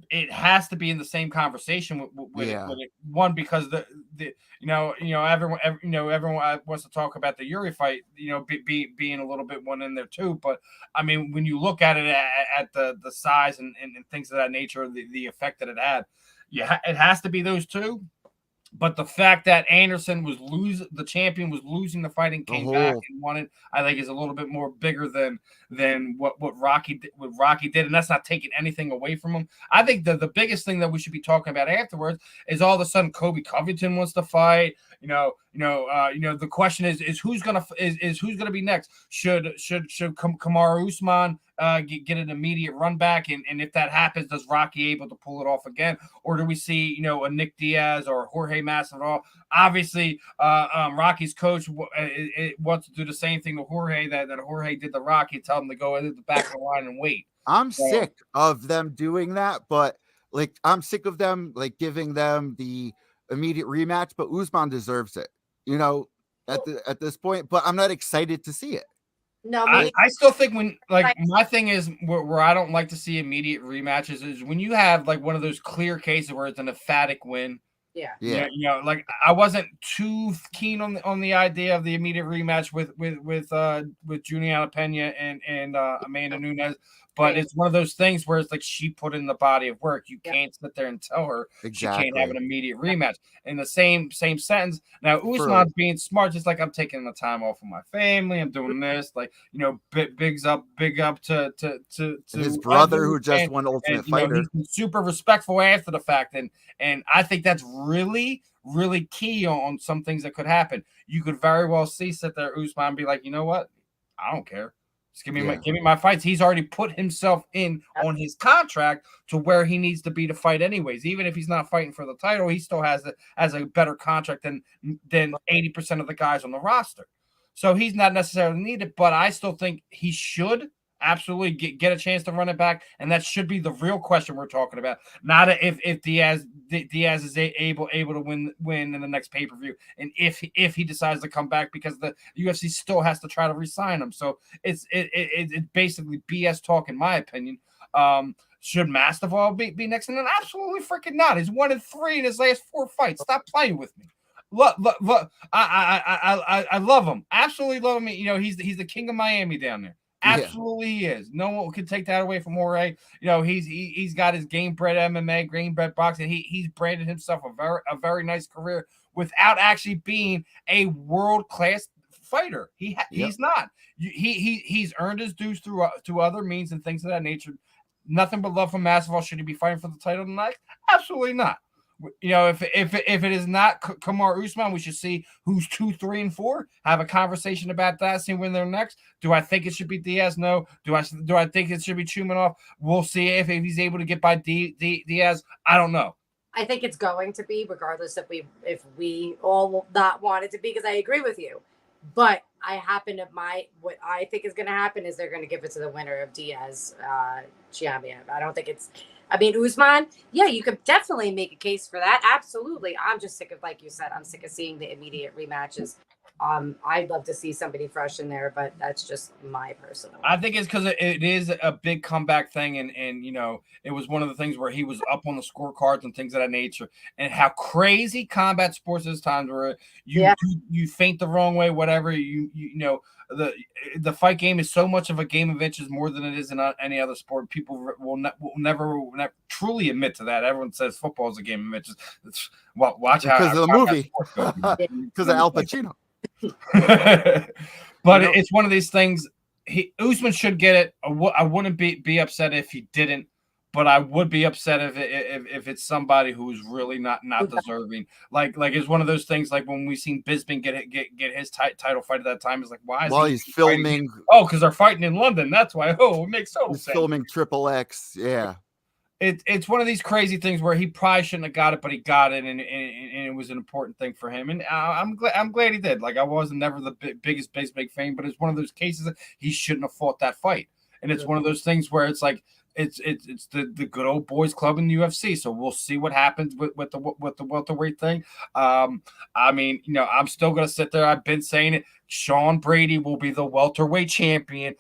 be in the same conversation with it. One, because everyone wants to talk about the Yuri fight, being a little bit one in there too. But I mean, when you look at it at the size and things of that nature, the effect that it had, it has to be those two. But the fact that Anderson the champion was losing the fight and came back and won it, I think is a little bit more bigger than what Rocky did, and that's not taking anything away from him. I think the biggest thing that we should be talking about afterwards is all of a sudden Kobe Covington wants to fight. The question is who's gonna be next? Should Kamaru Usman get an immediate run back, and if that happens, does Rocky able to pull it off again, or do we see a Nick Diaz or Jorge Masvidal? Obviously, Rocky's coach wants to do the same thing to Jorge that Jorge did to Rocky, tell him to go into the back of the line and wait. I'm sick of them doing that, but I'm sick of them giving them the immediate rematch. But Usman deserves it, at this point. But I'm not excited to see it. No, I still think my thing is where I don't like to see immediate rematches is when you have one of those clear cases where it's an emphatic win. Yeah. I wasn't too keen on the idea of the immediate rematch with Juliana Pena and Amanda Nunes, But it's one of those things where it's like she put in the body of work. You can't sit there and tell her she can't have an immediate rematch. In the same sentence, now Usman's being smart, just like I'm taking the time off of my family. I'm doing this, like big up to his brother who just won Ultimate Fighter. He's been super respectful after the fact, and I think that's really key on some things that could happen. You could very well sit there Usman and be like, you know what, I don't care. Just give me my fights. He's already put himself in on his contract to where he needs to be to fight anyways. Even if he's not fighting for the title, he still has a better contract than 80% of the guys on the roster. So he's not necessarily needed, but I still think he should absolutely get a chance to run it back, and that should be the real question we're talking about. Not if Diaz is able to win in the next pay-per-view, and if he decides to come back, because the UFC still has to try to re-sign him. So it's basically BS talk, in my opinion. Should Masvidal be next? And then absolutely freaking not. He's 1-3 in his last 4 fights. Stop playing with me. Look, I love him. Absolutely love him. He's the king of Miami down there. Absolutely he is. No one can take that away from Jorge. He's got his game-bred MMA, game-bred boxing. He's branded himself a very nice career without actually being a world-class fighter. He's not. He's earned his dues through other means and things of that nature. Nothing but love from Masvidal. Should he be fighting for the title tonight? Absolutely not. If it is not Kamaru Usman, we should see who's 2, 3, and 4. Have a conversation about that. See when they're next. Do I think it should be Diaz? No. Do I think it should be Chumanov? We'll see if he's able to get by Diaz. I don't know. I think it's going to be, regardless if we all will not want it to be, because I agree with you. But what I think is going to happen is they're going to give it to the winner of Diaz Jayme. I don't think it's. I mean, Usman, you could definitely make a case for that. Absolutely. I'm just sick of, like you said, I'm sick of seeing the immediate rematches. I'd love to see somebody fresh in there, but that's just my personal. I think it's because it is a big comeback thing, and it was one of the things where he was up on the scorecards and things of that nature, and how crazy combat sports is times where you faint the wrong way, whatever the fight game is so much of a game of inches more than it is in any other sport. People will never truly admit to that. Everyone says football is a game of inches. Watch how because of the movie, because of Al Pacino. But it's one of these things. Usman should get it. I wouldn't be upset if he didn't, but I would be upset if it's somebody who's really not deserving. Like it's one of those things. Like when we seen Bisping get his title fight at that time, it's like, why is he's filming? Oh, because they're fighting in London. That's why. Oh, it makes total sense. Filming Triple X. Yeah. It's one of these crazy things where he probably shouldn't have got it, but he got it, and it was an important thing for him. And I'm glad he did. Like, I wasn't never the biggest big fan, but it's one of those cases that he shouldn't have fought that fight. And it's one of those things where it's like it's the good old boys club in the UFC. So we'll see what happens with the welterweight thing. I mean, I'm still gonna sit there. I've been saying it. Sean Brady will be the welterweight champion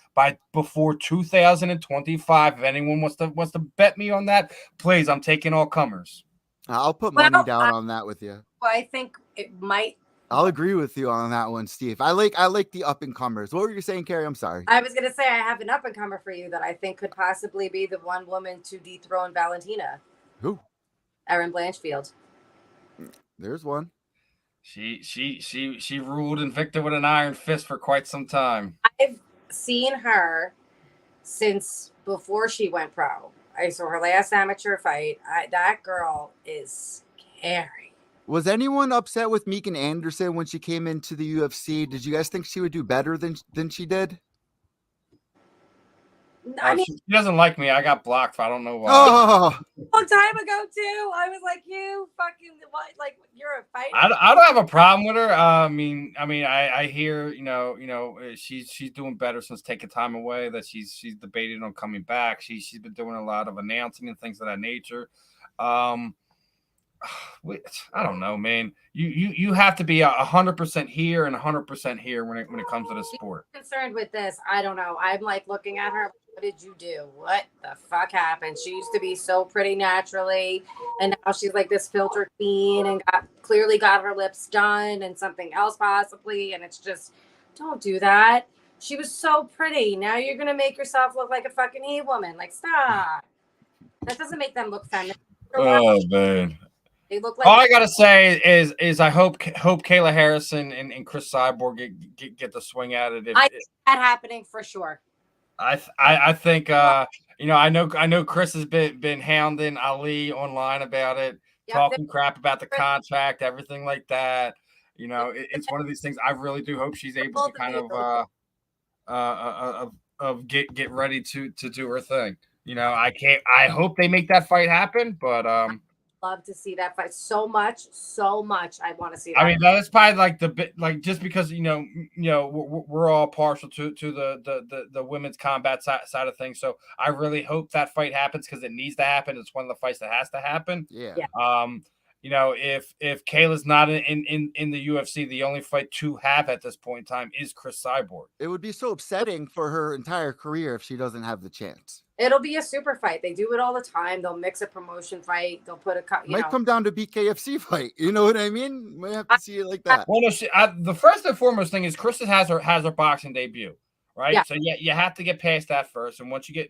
before 2025. If anyone wants to bet me on that, please, I'm taking all comers. I'll put money down on that with you. Well, I think it might. I'll agree with you on that one, Steve. I like the up and comers. What were you saying, Kerry? I'm sorry. I was gonna say I have an up and comer for you that I think could possibly be the one woman to dethrone Valentina. Who? Erin Blanchfield. There's one. She ruled Invicta with an iron fist for quite some time. I've seen her since before she went pro. I saw her last amateur fight. That girl is scary. Was anyone upset with Megan Anderson when she came into the UFC? Did you guys think she would do better than she did? I mean, she doesn't like me. I got blocked. I don't know why. Oh, a long time ago too. I was like, you fucking what? Like, you're a fighter. I don't have a problem with her. I mean, I hear she's doing better since taking time away. That she's debated on coming back. She's been doing a lot of announcing and things of that nature. I don't know, man. You have to be 100% here and 100% here when it comes to the sport. I'm concerned with this. I don't know. I'm like looking at her. What did you do? What the fuck happened? She used to be so pretty naturally, and now she's like this filter queen and clearly got her lips done and something else possibly. And it's just, don't do that. She was so pretty. Now you're gonna make yourself look like a fucking he-woman. Like, stop. That doesn't make them look feminine. Oh man. They look like All I gotta say is I hope Kayla Harrison and Chris Cyborg get the swing at it. I see that happening for sure. I think I know Chris has been hounding Ali online about it, talking crap about the contract, everything like that. It's one of these things. I really do hope she's able to kind of get ready to do her thing. I hope they make that fight happen, but love to see that fight so much. I want to see that. I mean, that's probably like the bit, like just because we're all partial to the women's combat side of things. So I really hope that fight happens because it needs to happen. It's one of the fights that has to happen. Yeah. If Kayla's not in the UFC, the only fight to have at this point in time is Chris Cyborg. It would be so upsetting for her entire career if she doesn't have the chance. It'll be a super fight. They do it all the time. They'll mix a promotion fight. They'll put might come down to BKFC fight. You know what I mean? Might have to see it like that. Well, the first and foremost thing is Chris has her boxing debut, right? Yeah. So you have to get past that first, and once you get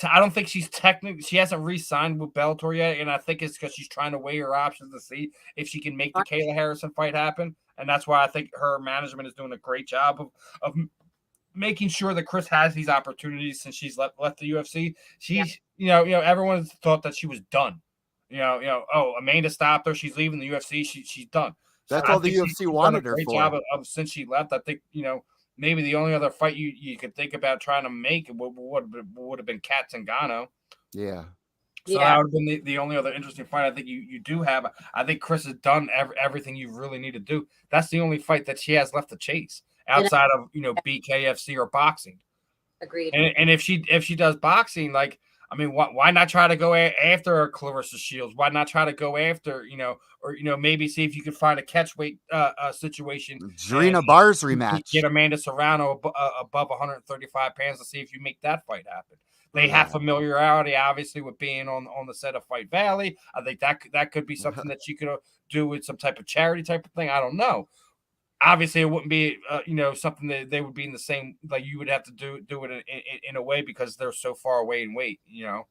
I don't think she hasn't re-signed with Bellator yet, and I think it's because she's trying to weigh her options to see if she can make the Kayla Harrison fight happen, and that's why I think her management is doing a great job of making sure that Chris has these opportunities since she's left the UFC. She's everyone's thought that she was done. Amanda stopped her. She's leaving the UFC. She's done. That's all the UFC wanted her for. Job of since she left. I think maybe the only other fight you could think about trying to make would have been Kat Zingano. Yeah. So that would have been the only other interesting fight I think you do have. I think Chris has done everything you really need to do. That's the only fight that she has left to chase outside of BKFC or boxing. Agreed. And if she does boxing, why not try to go after Clarissa Shields? Why not try to go after maybe see if you could find a catchweight situation. Zarina Bars rematch. Get Amanda Serrano above 135 pounds to see if you make that fight happen. They have familiarity, obviously, with being on the set of Fight Valley. I think that could be something that you could do with some type of charity type of thing. I don't know. Obviously, it wouldn't be something that they would be in the same, like you would have to do it in a way because they're so far away in weight. Yeah.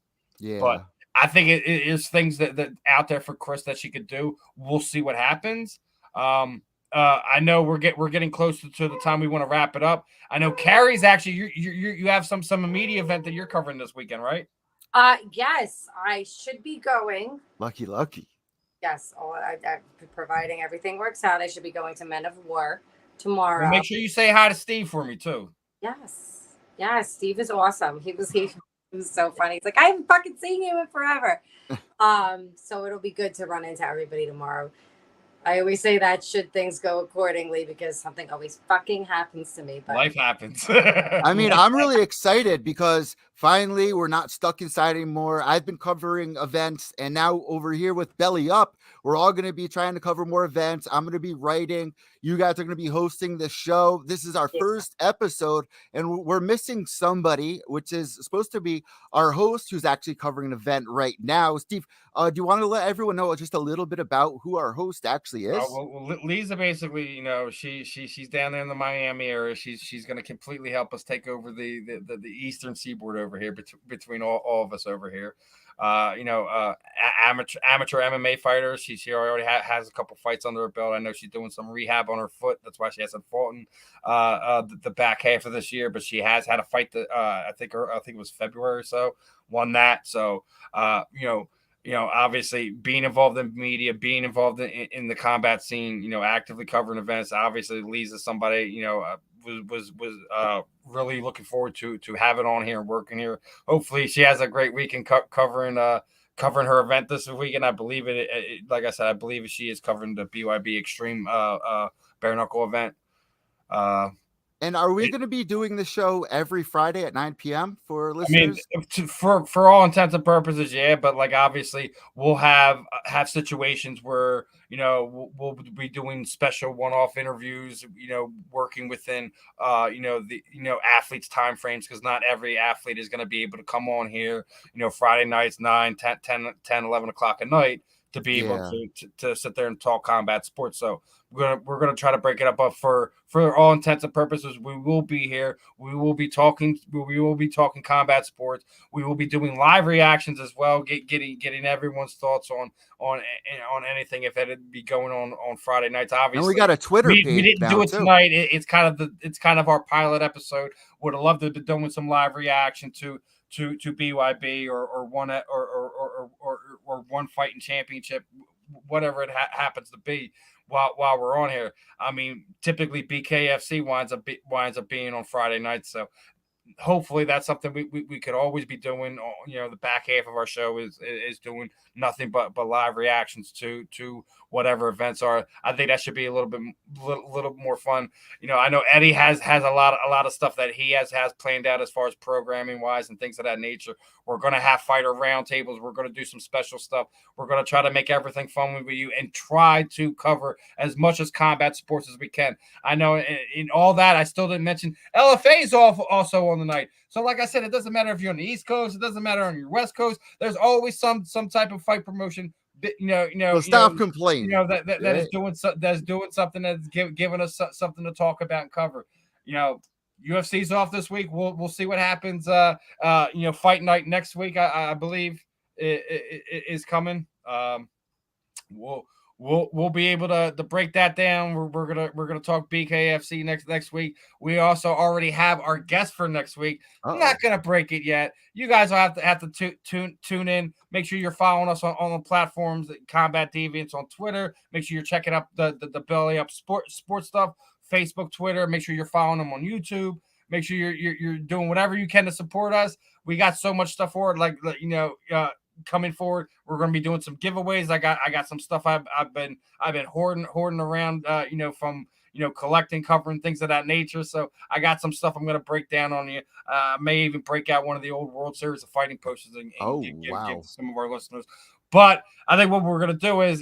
But I think it is things that out there for Chris that she could do. We'll see what happens. I know we're getting close to the time we want to wrap it up. I know Kerry's actually you have some media event that you're covering this weekend, right? Yes, I should be going. Lucky. Yes, I'm providing everything works out. I should be going to Men of War tomorrow. Well, make sure you say hi to Steve for me too. Yes, Steve is awesome. He was so funny. He's like, I haven't fucking seen you in forever. So it'll be good to run into everybody tomorrow. I always say that should things go accordingly because something always fucking happens to me. But life happens. I mean, I'm really excited because finally we're not stuck inside anymore. I've been covering events, and now over here with Belly Up, we're all going to be trying to cover more events. I'm going to be writing. You guys are going to be hosting the show. This is our first episode, and we're missing somebody, which is supposed to be our host who's actually covering an event right now. Steve, do you want to let everyone know just a little bit about who our host actually is? Well, Lisa basically, she's down there in the Miami area. She's going to completely help us take over the Eastern Seaboard over here between all of us over here. Amateur MMA fighter. She already has a couple fights under her belt. I know she's doing some rehab on her foot. That's why she hasn't fought in the back half of this year. But she has had a fight that I think it was February or so. Won that. So obviously being involved in media, being involved in the combat scene, actively covering events. Obviously, Lisa's somebody was really looking forward to having on here and working here. Hopefully, she has a great weekend covering her event this weekend. I believe like I said, I believe she is covering the BYB Extreme bare knuckle event. And are we going to be doing the show every Friday at 9 p.m. for listeners? I mean, for all intents and purposes, yeah. But obviously, we'll have situations where we'll be doing special one-off interviews. Working within athletes' time frames because not every athlete is going to be able to come on here. Friday nights 9, 10, 11 o'clock at night to be able to sit there and talk combat sports. So we're gonna try to break it up. But for all intents and purposes, we will be here. We will be talking combat sports. We will be doing live reactions as well, getting everyone's thoughts on anything if it'd be going on Friday nights. Obviously, and we got a Twitter page. We didn't now do it too. tonight. It's kind of our pilot episode. Would have loved to be doing some live reaction to BYB or one fighting championship, whatever it happens to be. While we're on here, I mean, typically BKFC winds up being on Friday nights, so hopefully that's something we could always be doing. The back half of our show is doing nothing but live reactions to whatever events are. I think that should be a little bit more fun. I know Eddie has a lot of stuff that he has planned out as far as programming wise and things of that nature. We're going to have fighter roundtables. We're going to do some special stuff. We're going to try to make everything fun with you and try to cover as much as combat sports as we can. I know in all that, I still didn't mention LFA is also on the night. So like I said, it doesn't matter if you're on the East Coast. It doesn't matter on your West Coast. There's always some type of fight promotion. So stop complaining. Is doing something that's giving us something to talk about and cover. UFC's off this week. We'll see what happens. Fight night next week, I believe, is coming. We'll be able to break that down. We're gonna talk BKFC next week. We also already have our guest for next week. I'm not gonna break it yet. You guys will have to tune in. Make sure you're following us on the platforms, Combat Deviants on Twitter. Make sure you're checking out the Belly Up sports stuff, Facebook, Twitter. Make sure you're following them on YouTube. Make sure you're doing whatever you can to support us. We got so much stuff forward, coming forward. We're going to be doing some giveaways. I got some stuff I've been hoarding around, from collecting, covering things of that nature. So I got some stuff I'm going to break down on you. May even break out one of the old World Series of Fighting posters and give to some of our listeners. But I think what we're going to do is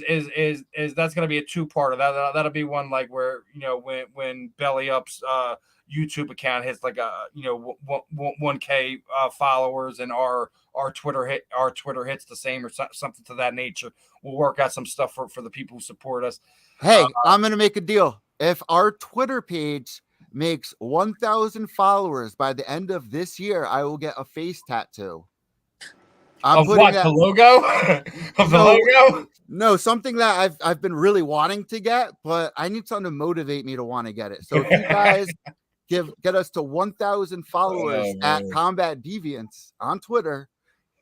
that's going to be a two-parter. That'll be one like where when Belly Up's YouTube account hits like 1K followers and our Twitter hits the same or something to that nature. We'll work out some stuff for the people who support us. Hey, I'm gonna make a deal. If our Twitter page makes 1,000 followers by the end of this year, I will get a face tattoo. Of what? The logo? Of the logo? No, something that I've been really wanting to get, but I need something to motivate me to want to get it. So if you guys get us to 1,000 followers at Combat Deviants on Twitter,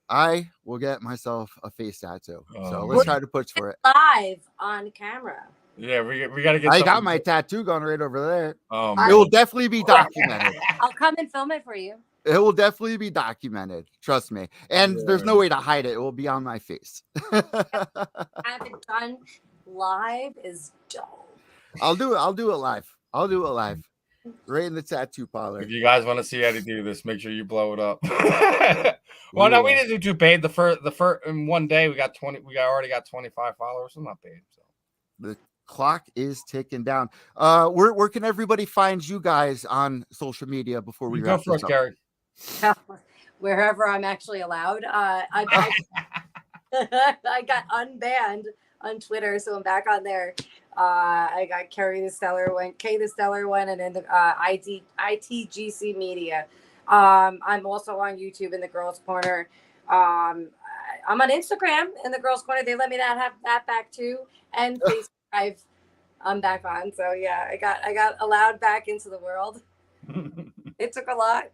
I will get myself a face tattoo. So let's try to push for it. Live on camera. Yeah, we got to get. I got my tattoo gun right over there. It will definitely be documented. I'll come and film it for you. It will definitely be documented. Trust me. And there's no way to hide it. It will be on my face. Have it done live is dope. I'll do it live. Right in the tattoo parlor. If you guys want to see Eddie do this, make sure you blow it up. Well, no, we didn't do too bad. The first in one day we got 20. We already got 25 followers. So not bad. So the clock is ticking down. Where can everybody find you guys on social media before we go for it, Kerry? Wherever I'm actually allowed. I got unbanned on Twitter, so I'm back on there. I got Kerry the Steller one, and then the ITGC Media. I'm also on YouTube in the Girls Corner. I'm on Instagram in the Girls Corner. They let me not have that back too, and Facebook I'm back on. So yeah, I got allowed back into the world. It took a lot.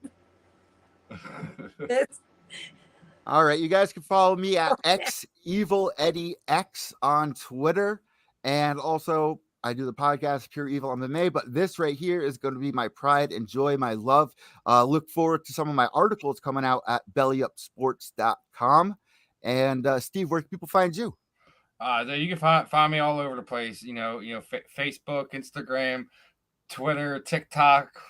All right, you guys can follow me at XEvilEddieX on Twitter, and also I do the podcast Pure Evil MMA. But this right here is going to be my pride and joy, my love. Look forward to some of my articles coming out at bellyupsports.com. And Steve, where can people find you? You can find me all over the place. Facebook, Instagram, Twitter, TikTok.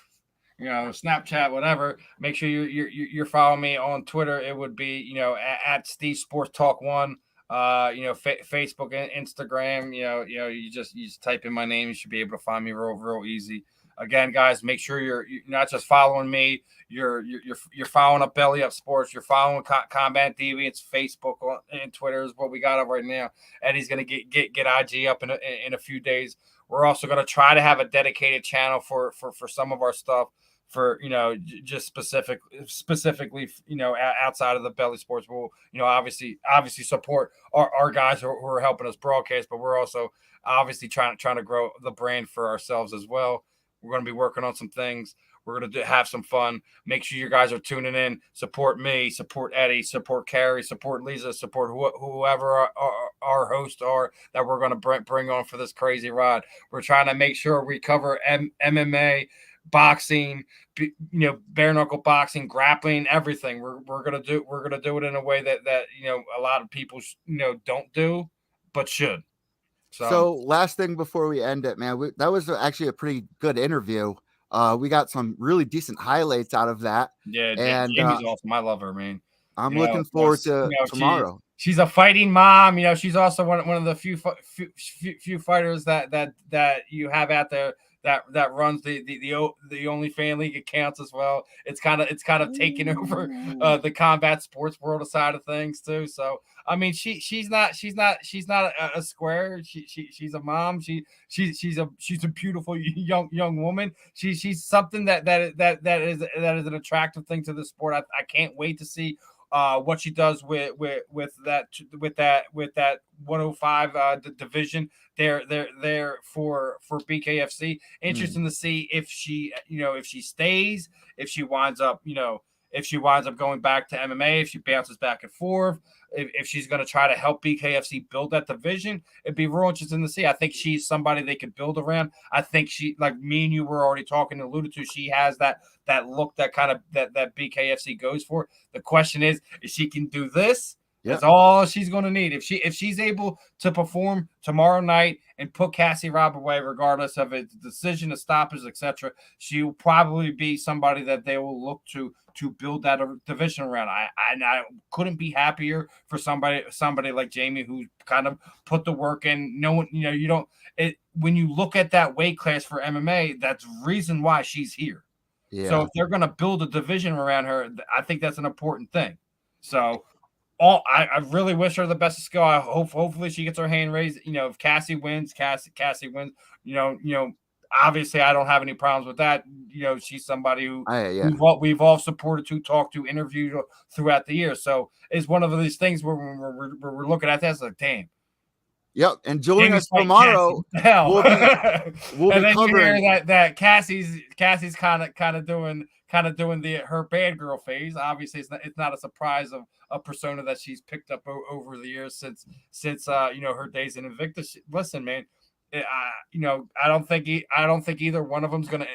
Snapchat, whatever. Make sure you're following me on Twitter. It would be, at Steve Sports Talk 1. Facebook and Instagram. You just type in my name. You should be able to find me real easy. Again, guys, make sure you're not just following me. You're following up Belly Up Sports. You're following Combat Deviants. Facebook and Twitter is what we got up right now. Eddie's gonna get IG up in a few days. We're also going to try to have a dedicated channel for some of our stuff for, just specifically, outside of the belly sports. We'll, obviously support our guys who are helping us broadcast, but we're also obviously trying to grow the brand for ourselves as well. We're going to be working on some things. We're going to have some fun. Make sure you guys are tuning in. Support me, support Eddie, support Kerry, support Lisa, support whoever our hosts are that we're going to bring on for this crazy ride. We're trying to make sure we cover MMA, boxing, bare knuckle boxing, grappling, everything. We're gonna do it in a way that a lot of people don't do, but should. So last thing before we end it, man, that was actually a pretty good interview. We got some really decent highlights out of that. Yeah, and Jamie's awesome. I love her, man. I'm looking forward to tomorrow. She's a fighting mom. She's also one of the few fighters that you have out there that runs the only fan league accounts as well. It's kind of taking over the combat sports world side of things too. So I mean, she's not a square. She's a mom. She's a beautiful young woman. She's something that is an attractive thing to the sport. I can't wait to see what she does with that 105 division there for BKFC. Interesting to see if she stays, if she winds up going back to MMA, if she bounces back and forth, if she's going to try to help BKFC build that division. It'd be real interesting to see. I think she's somebody they could build around. I think she, like me and you were already talking and alluded to, she has that look that kind of that BKFC goes for. The question is she can do this? That's all she's going to need. If she's able to perform tomorrow night and put Cassie Robb away, regardless of its decision, a stoppage, etc., she will probably be somebody that they will look to build that division around. I couldn't be happier for somebody like Jayme, who kind of put the work in. No one, you don't. When you look at that weight class for MMA, that's the reason why she's here. Yeah. So if they're going to build a division around her, I think that's an important thing. So. I really wish her the best of skill. Hopefully she gets her hand raised. If Cassie wins, Cassie wins. Obviously I don't have any problems with that. She's somebody who we've all supported, to talk to, interviewed throughout the year. So it's one of these things where we're looking at this like, damn. Yep, and join us tomorrow. We'll be covering that Cassie's kind of doing her bad girl phase. Obviously, it's not a surprise of a persona that she's picked up over the years since her days in Invictus. Listen, man, I don't think either one of them's gonna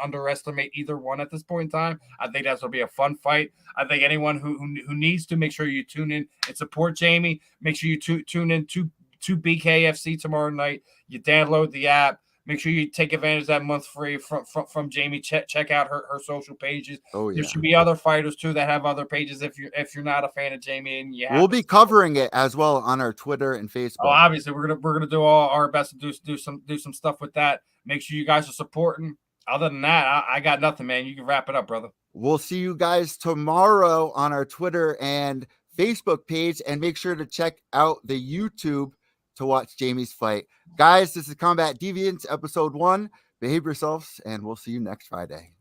underestimate either one at this point in time. I think that's gonna be a fun fight. I think anyone who needs to, make sure you tune in and support Jayme. Make sure you tune in to BKFC tomorrow night. You download the app. Make sure you take advantage of that month free from Jayme. Check out her social pages. Oh, yeah. There should be other fighters too that have other pages. If you're not a fan of Jayme, and we'll be covering it as well on our Twitter and Facebook. Oh, obviously we're gonna do all our best to do some stuff with that. Make sure you guys are supporting. Other than that, I got nothing, man. You can wrap it up, brother. We'll see you guys tomorrow on our Twitter and Facebook page, and make sure to check out the YouTube to watch Jayme's fight. Guys, this is Combat Deviants, episode 1. Behave yourselves, and we'll see you next Friday.